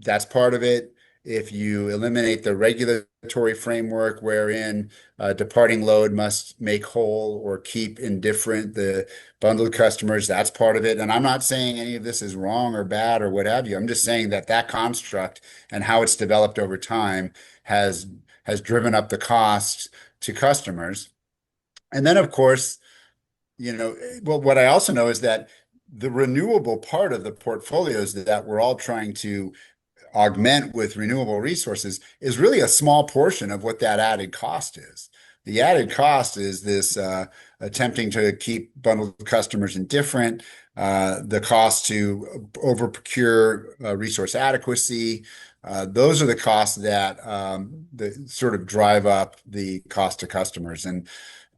S2: that's part of it. if you eliminate the regulatory framework wherein departing load must make whole or keep indifferent the bundled customers, that's part of it. And I'm not saying any of this is wrong or bad or what have you. I'm just saying that that construct and how it's developed over time has has driven up the costs to customers. And then, of course, well, what I also know is that the renewable part of the portfolios that we're all trying to augment with renewable resources is really a small portion of what that added cost is. The added cost is this attempting to keep bundled customers indifferent, the cost to over procure resource adequacy. Those are the costs that sort of drive up the cost to customers. And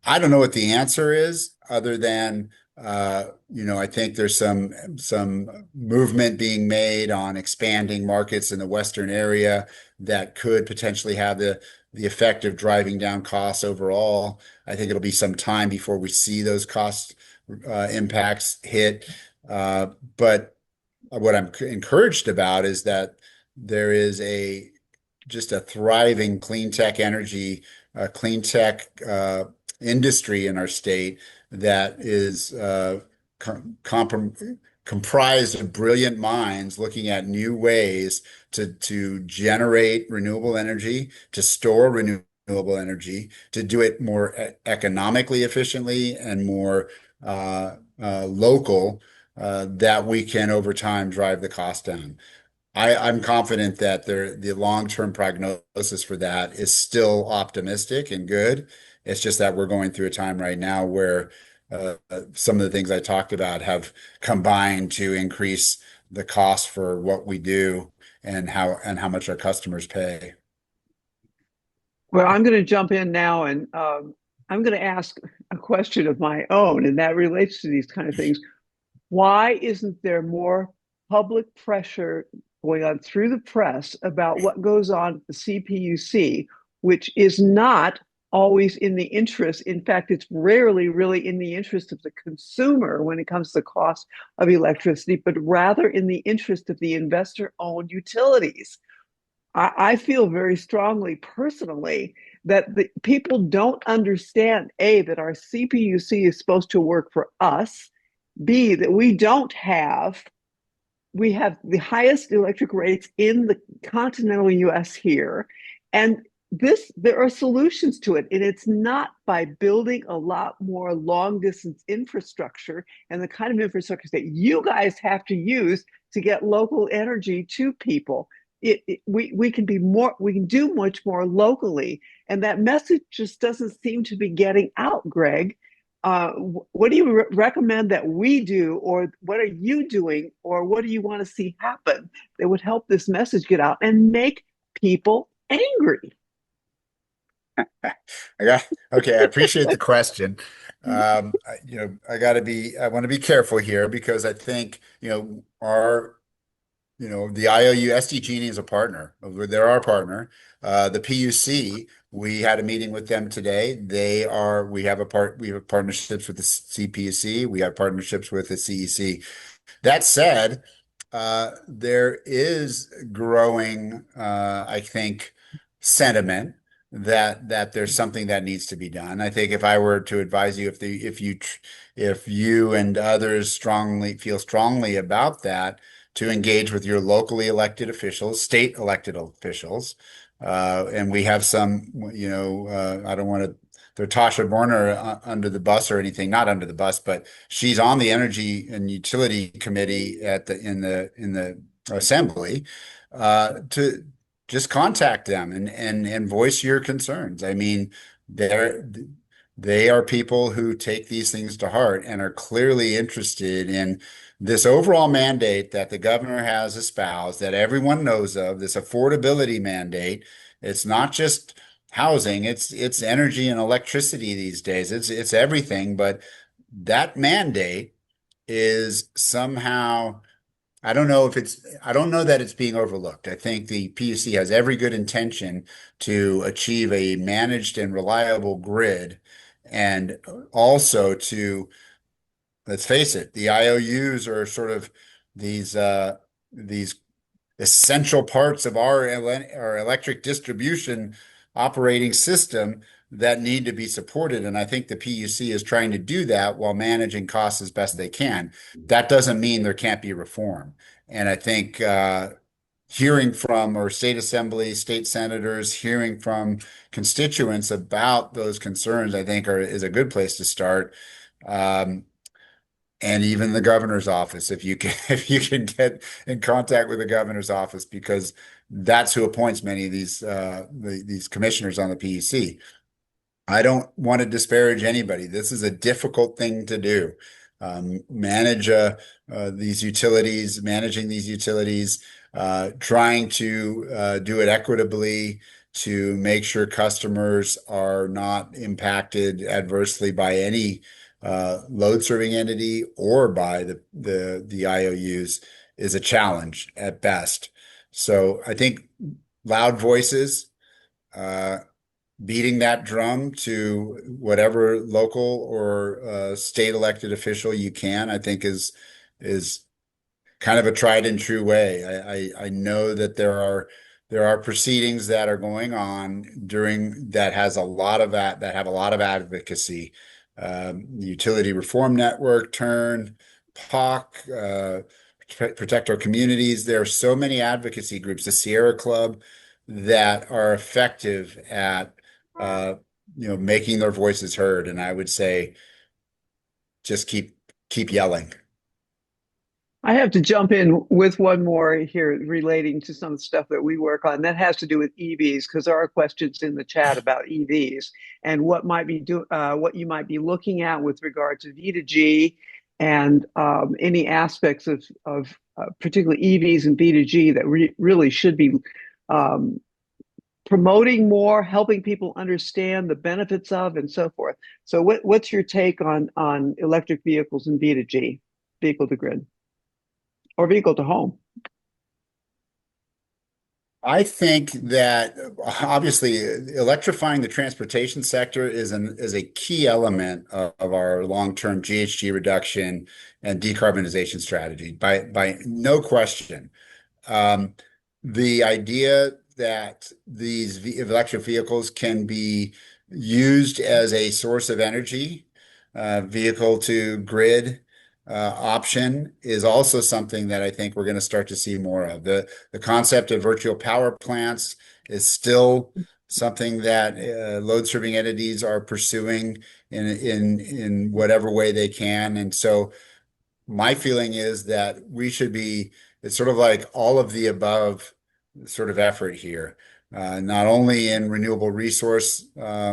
S2: I don't know what the answer is other than I think there's some movement being made on expanding markets in the Western area that could potentially have the effect of driving down costs overall. I think it'll be some time before we see those cost impacts hit. But what I'm encouraged about is that there is just a thriving clean tech industry in our state that is comprised of brilliant minds looking at new ways to generate renewable energy, to store renewable energy, to do it more economically efficiently and more local, that we can over time drive the cost down. I'm confident that the long-term prognosis for that is still optimistic and good. It's just that we're going through a time right now where some of the things I talked about have combined to increase the cost for what we do and how much our customers pay.
S3: Well, I'm going to jump in now and I'm going to ask a question of my own, and that relates to these kind of things. Why isn't there more public pressure going on through the press about what goes on at the CPUC, which is not always in the interest? In fact, it's rarely really in the interest of the consumer when it comes to the cost of electricity, but rather in the interest of the investor-owned utilities. I feel very strongly personally that the people don't understand, A, that our CPUC is supposed to work for us, B, that we have the highest electric rates in the continental US here. And there are solutions to it. And it's not by building a lot more long distance infrastructure and the kind of infrastructure that you guys have to use to get local energy to people. We can do much more locally. And that message just doesn't seem to be getting out, Greg. What do you recommend that we do, or what are you doing, or what do you want to see happen that would help this message get out and make people angry?
S2: Okay, I appreciate the question. I want to be careful here because I think, the IOU SDG&E is a partner. They're our partner. The PUC, we had a meeting with them today. We have partnerships with the CPUC. We have partnerships with the CEC. That said, there is growing, I think, sentiment that there's something that needs to be done. I think if I were to advise you, if you and others feel strongly about that, to engage with your locally elected officials, state elected officials. And we have some, I don't want to throw Tasha Borner under the bus or anything, not under the bus, but she's on the Energy and Utility Committee in the Assembly, to just contact them and voice your concerns. I mean, they are people who take these things to heart and are clearly interested in this overall mandate that the governor has espoused, that everyone knows of, this affordability mandate. It's not just housing, it's energy and electricity these days. It's everything, but that mandate is somehow, I don't know that it's being overlooked. I think the PUC has every good intention to achieve a managed and reliable grid, and also to, let's face it, the IOUs are sort of these essential parts of our electric distribution operating system that need to be supported. And I think the PUC is trying to do that while managing costs as best they can. That doesn't mean there can't be reform. And I think hearing from our state assembly, state senators, hearing from constituents about those concerns, I think is a good place to start. Um, and even the governor's office, if you can, if you can get in contact with the governor's office, because that's who appoints many of these commissioners on the PUC. I don't want to disparage anybody. This is a difficult thing to do. Manage these utilities, managing these utilities, trying to do it equitably to make sure customers are not impacted adversely by any load serving entity or by the IOUs is a challenge at best. So I think loud voices, uh, beating that drum to whatever local or state elected official you can, I think is kind of a tried and true way. I know that there are proceedings that are going on during that has a lot of that have a lot of advocacy. Utility Reform Network, Turn, POC, Protect Our Communities. There are so many advocacy groups, the Sierra Club, that are effective at uh, making their voices heard. And I would say just keep yelling.
S3: I have to jump in with one more here relating to some stuff that we work on. That has to do with EVs because there are questions in the chat about EVs and what you might be looking at with regard to V2G and any aspects of particularly EVs and V2G that really should be um, promoting more, helping people understand the benefits of, and so forth. So, what's your take on electric vehicles and V2G, vehicle to grid? Or vehicle to home.
S2: I think that obviously electrifying the transportation sector is a key element of our long-term GHG reduction and decarbonization strategy by no question. Um, the idea that these electric vehicles can be used as a source of energy, vehicle to grid option is also something that I think we're going to start to see more of. The concept of virtual power plants is still something that load serving entities are pursuing in whatever way they can. And so my feeling is that it's sort of like all of the above sort of effort here, not only in renewable resource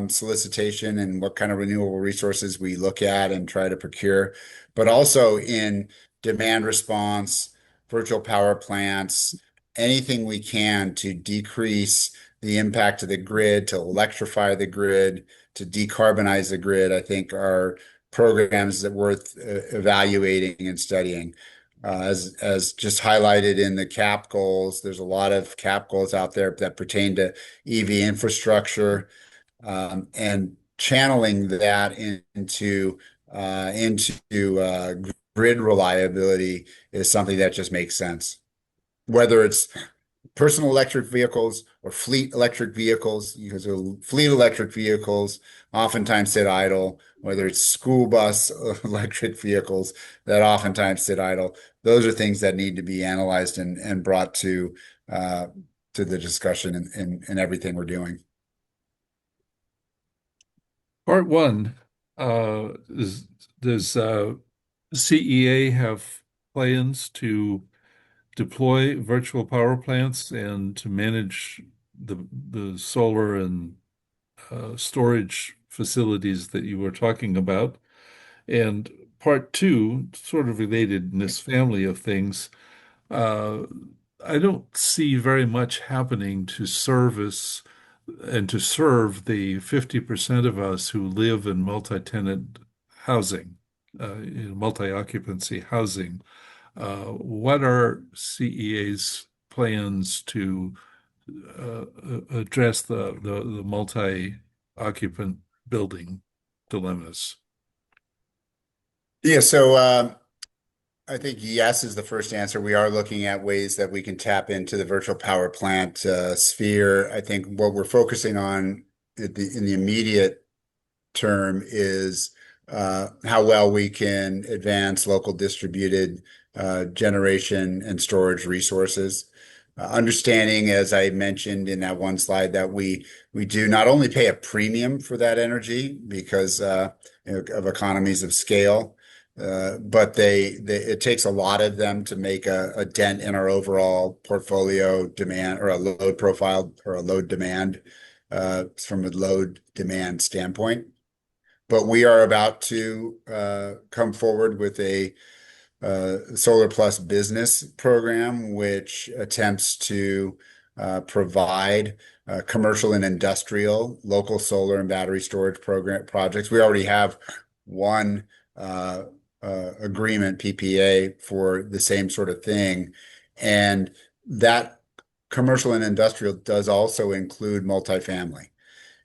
S2: solicitation and what kind of renewable resources we look at and try to procure, but also in demand response, virtual power plants, anything we can to decrease the impact of the grid, to electrify the grid, to decarbonize the grid, I think are programs that worth evaluating and studying. As just highlighted in the CAP goals, there's a lot of CAP goals out there that pertain to EV infrastructure, and channeling that into grid reliability is something that just makes sense. Whether it's personal electric vehicles or fleet electric vehicles, because fleet electric vehicles oftentimes sit idle, whether it's school bus electric vehicles that oftentimes sit idle. Those are things that need to be analyzed and brought to the discussion in everything we're doing.
S1: Part one, does CEA have plans to deploy virtual power plants and to manage the solar and storage facilities that you were talking about? And part two, sort of related in this family of things, uh, I don't see very much happening to service and to serve the 50% of us who live in multi-tenant housing, multi-occupancy housing. What are CEA's plans to address the multi-occupant building dilemmas?
S2: Yeah, so I think yes is the first answer. We are looking at ways that we can tap into the virtual power plant sphere. I think what we're focusing on in the immediate term is how well we can advance local distributed generation and storage resources. Understanding, as I mentioned in that one slide, that we do not only pay a premium for that energy because of economies of scale, but it takes a lot of them to make a dent in our overall portfolio demand or a load profile or a load demand from a load demand standpoint. But we are about to come forward with a Solar Plus business program, which attempts to provide commercial and industrial local solar and battery storage program projects. We already have one agreement, PPA, for the same sort of thing. And that commercial and industrial does also include multifamily.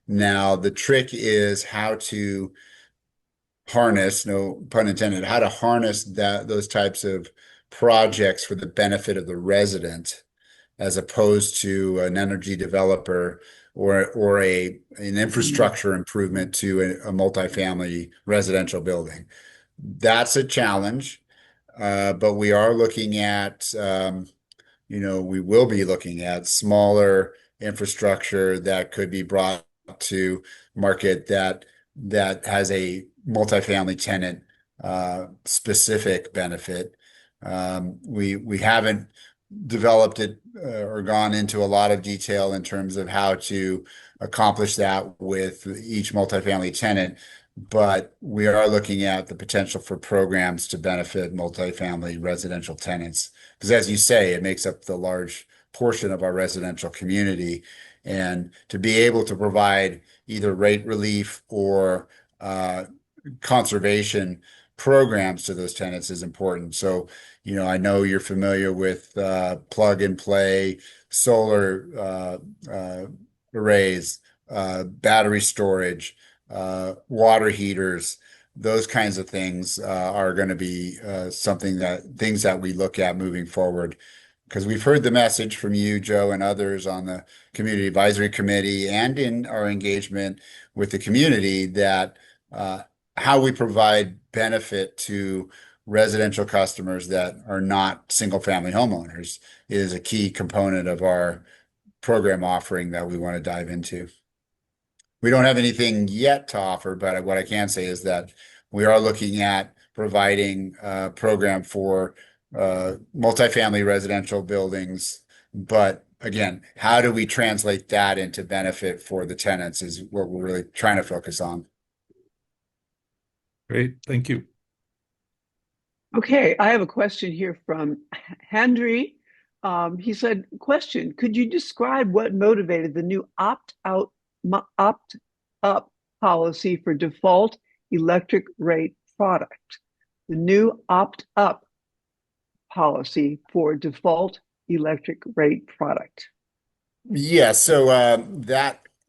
S2: Now, the trick is how to harness, no pun intended, how to harness those types of projects for the benefit of the resident, as opposed to an energy developer or an infrastructure improvement to a multifamily residential building. That's a challenge, but we are looking at, we will be looking at smaller infrastructure that could be brought to market that has a multifamily tenant specific benefit. We haven't developed it or gone into a lot of detail in terms of how to accomplish that with each multifamily tenant, but we are looking at the potential for programs to benefit multifamily residential tenants. Because as you say, it makes up the large portion of our residential community. And to be able to provide either rate relief or conservation programs to those tenants is important. So, I know you're familiar with plug and play solar arrays, battery storage, water heaters. Those kinds of things are going to be things that we look at moving forward. Because we've heard the message from you, Joe, and others on the Community Advisory Committee and in our engagement with the community that how we provide benefit to residential customers that are not single-family homeowners is a key component of our program offering that we want to dive into. We don't have anything yet to offer, but what I can say is that we are looking at providing a program for multifamily residential buildings. But again, how do we translate that into benefit for the tenants is what we're really trying to focus on.
S1: Great, thank you.
S3: Okay, I have a question here from Henry. He said, question, could you describe what motivated the new opt-up policy for default electric rate product? The new opt-up policy for default electric rate product.
S2: Yeah, so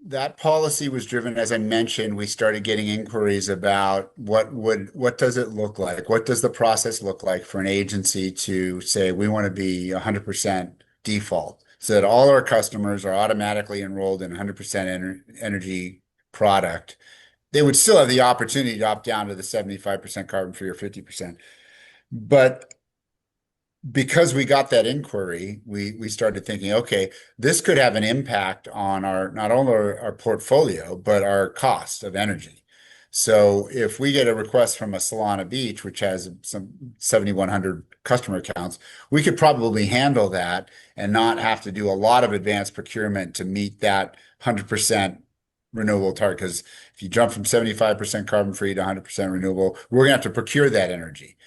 S2: that policy was driven, as I mentioned, we started getting inquiries about what does it look like? What does the process look like for an agency to say we want to be 100% default so that all our customers are automatically enrolled in 100% energy product? They would still have the opportunity to opt down to the 75% carbon free or 50%. But because we got that inquiry, we started thinking, okay, this could have an impact on not only our portfolio, but our cost of energy. So if we get a request from a Solana Beach, which has some 7,100 customer accounts, we could probably handle that and not have to do a lot of advanced procurement to meet that 100% renewable target. Because if you jump from 75% carbon free to 100% renewable, we're going to have to procure that energy.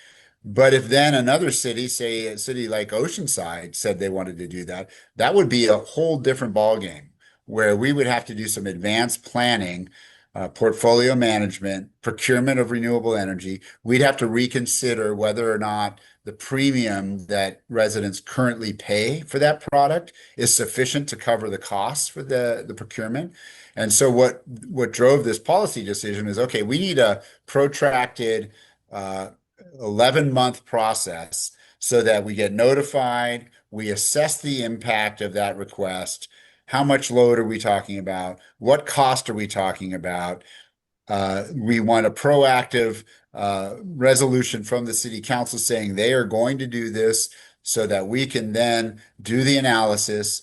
S2: But if then another city, say a city like Oceanside, said they wanted to do that, that would be a whole different ballgame where we would have to do some advanced planning, portfolio management, procurement of renewable energy. We'd have to reconsider whether or not the premium that residents currently pay for that product is sufficient to cover the costs for the procurement. And so what drove this policy decision is, okay, we need a protracted 11-month process so that we get notified, we assess the impact of that request. How much load are we talking about? What cost are we talking about? We want a proactive resolution from the city council saying they are going to do this so that we can then do the analysis,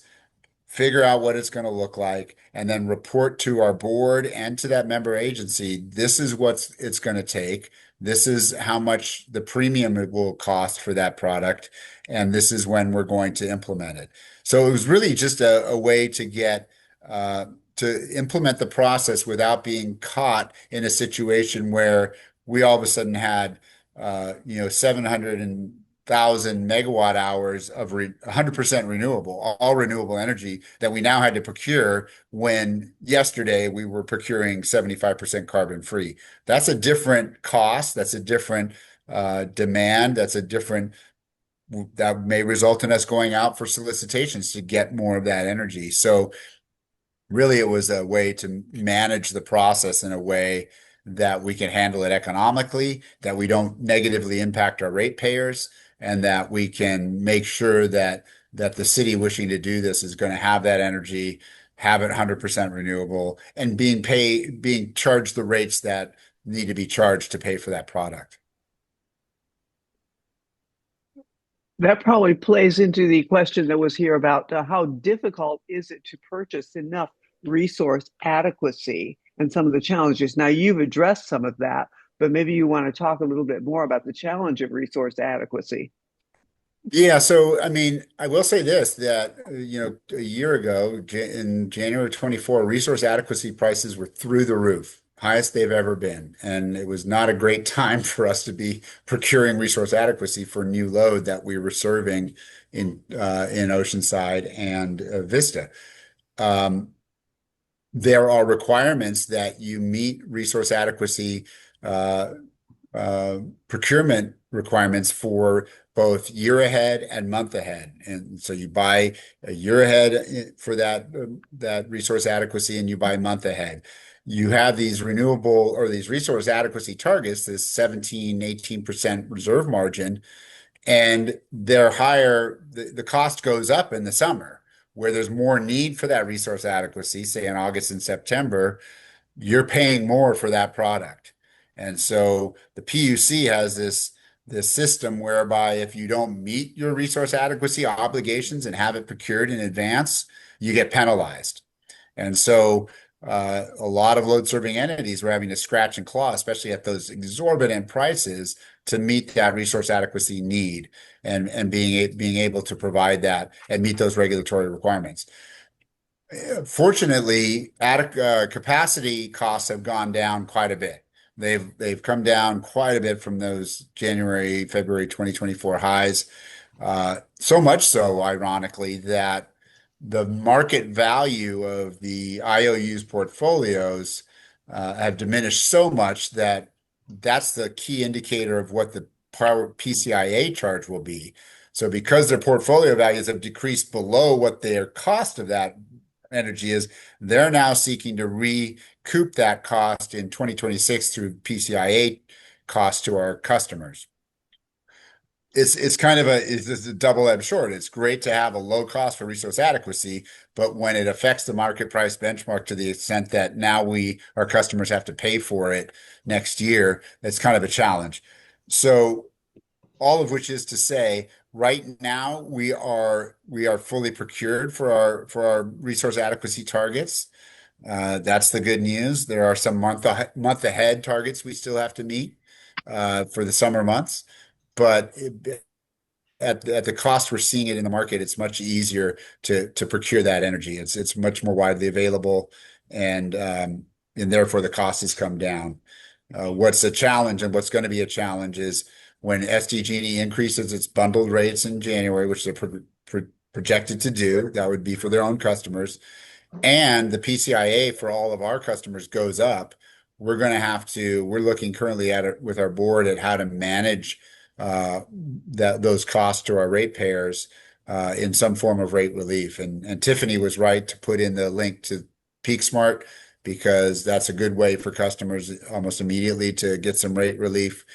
S2: figure out what it's going to look like, and then report to our board and to that member agency, this is what it's going to take. This is how much the premium it will cost for that product, and this is when we're going to implement it. So it was really just a way to get to implement the process without being caught in a situation where we all of a sudden had 700,000 megawatt hours of 100% renewable, all renewable energy that we now had to procure when yesterday we were procuring 75% carbon free. That's a different cost. That's a different demand. That may result in us going out for solicitations to get more of that energy. So really, it was a way to manage the process in a way that we can handle it economically, that we don't negatively impact our ratepayers, and that we can make sure that the city wishing to do this is going to have that energy, have it 100% renewable, and being charged the rates that need to be charged to pay for that product.
S3: That probably plays into the question that was here about how difficult is it to purchase enough resource adequacy and some of the challenges. Now, you've addressed some of that, but maybe you want to talk a little bit more about the challenge of resource adequacy.
S2: Yeah, so I mean, I will say this, that a year ago, in January 24, resource adequacy prices were through the roof, highest they've ever been. And it was not a great time for us to be procuring resource adequacy for new load that we were serving in Oceanside and Vista. There are requirements that you meet resource adequacy procurement requirements for both year ahead and month ahead. And so you buy a year ahead for that resource adequacy, and you buy month ahead. You have these renewable or these resource adequacy targets, this 17, 18% reserve margin, and they're higher. The cost goes up in the summer where there's more need for that resource adequacy, say in August and September, you're paying more for that product. And so the PUC has this system whereby if you don't meet your resource adequacy obligations and have it procured in advance, you get penalized. And so a lot of load serving entities were having to scratch and claw, especially at those exorbitant prices, to meet that resource adequacy need and being able to provide that and meet those regulatory requirements. Fortunately, capacity costs have gone down quite a bit. They've come down quite a bit from those January, February 2024 highs. So much so, ironically, that the market value of the IOU's portfolios have diminished so much that that's the key indicator of what the power PCIA charge will be. So because their portfolio values have decreased below what their cost of that energy is, they're now seeking to recoup that cost in 2026 through PCIA costs to our customers. It's kind of it's a double-edged sword. It's great to have a low cost for resource adequacy, but when it affects the market price benchmark to the extent that now our customers have to pay for it next year, that's kind of a challenge. So all of which is to say, right now we are fully procured for our resource adequacy targets. That's the good news. There are some month ahead targets we still have to meet for the summer months, but at the cost we're seeing it in the market, it's much easier to procure that energy. It's much more widely available, and therefore the cost has come down. What's a challenge and what's going to be a challenge is when SDG&E increases its bundled rates in January, which they're projected to do, that would be for their own customers, and the PCIA for all of our customers goes up. We're looking currently at it with our board at how to manage those costs to our ratepayers in some form of rate relief. And Tiffany was right to put in the link to PeakSmart, because that's a good way for customers almost immediately to get some rate relief.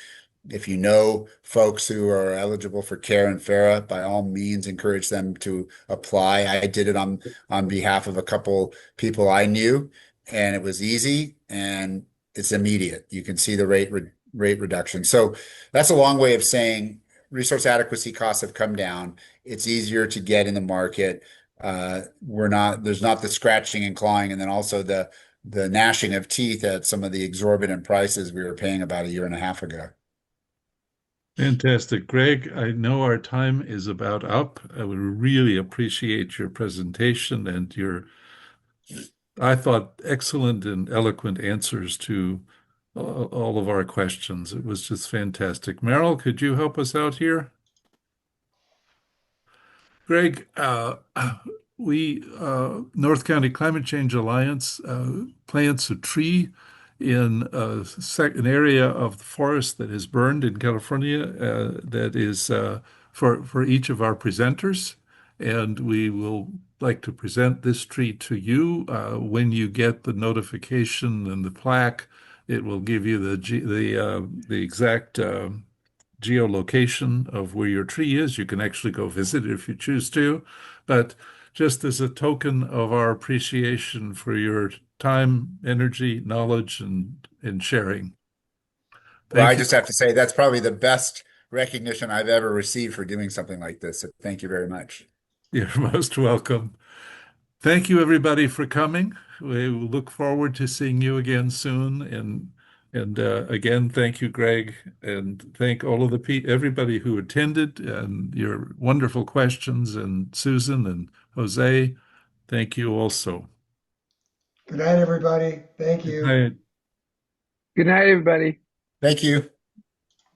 S2: If you know folks who are eligible for CARE and FARA, by all means, encourage them to apply. I did it on behalf of a couple people I knew, and it was easy and it's immediate. You can see the rate reduction. So that's a long way of saying resource adequacy costs have come down. It's easier to get in the market. There's not the scratching and clawing, and then also the gnashing of teeth at some of the exorbitant prices we were paying about a year and a half ago.
S1: Fantastic. Greg, I know our time is about up. I would really appreciate your presentation and your, I thought, excellent and eloquent answers to all of our questions. It was just fantastic. Merrill, could you help us out here? Greg, we, North County Climate Change Alliance, plants a tree in an area of the forest that is burned in California that is for each of our presenters. And we will like to present this tree to you. When you get the notification and the plaque, it will give you the exact geolocation of where your tree is. You can actually go visit it if you choose to, but just as a token of our appreciation for your time, energy, knowledge, and sharing.
S2: Well, I
S1: Thank you.
S2: just have to say that's probably the best recognition I've ever received for doing something like this. So thank you very much.
S1: You're most welcome. Thank you, everybody, for coming. We will look forward to seeing you again soon. And again, thank you, Greg, and thank all of everybody who attended and your wonderful questions, and Susan and Jose. Thank you also.
S4: Good night, everybody. Thank
S1: Good
S4: you.
S1: night.
S3: Good night, everybody.
S2: Thank you.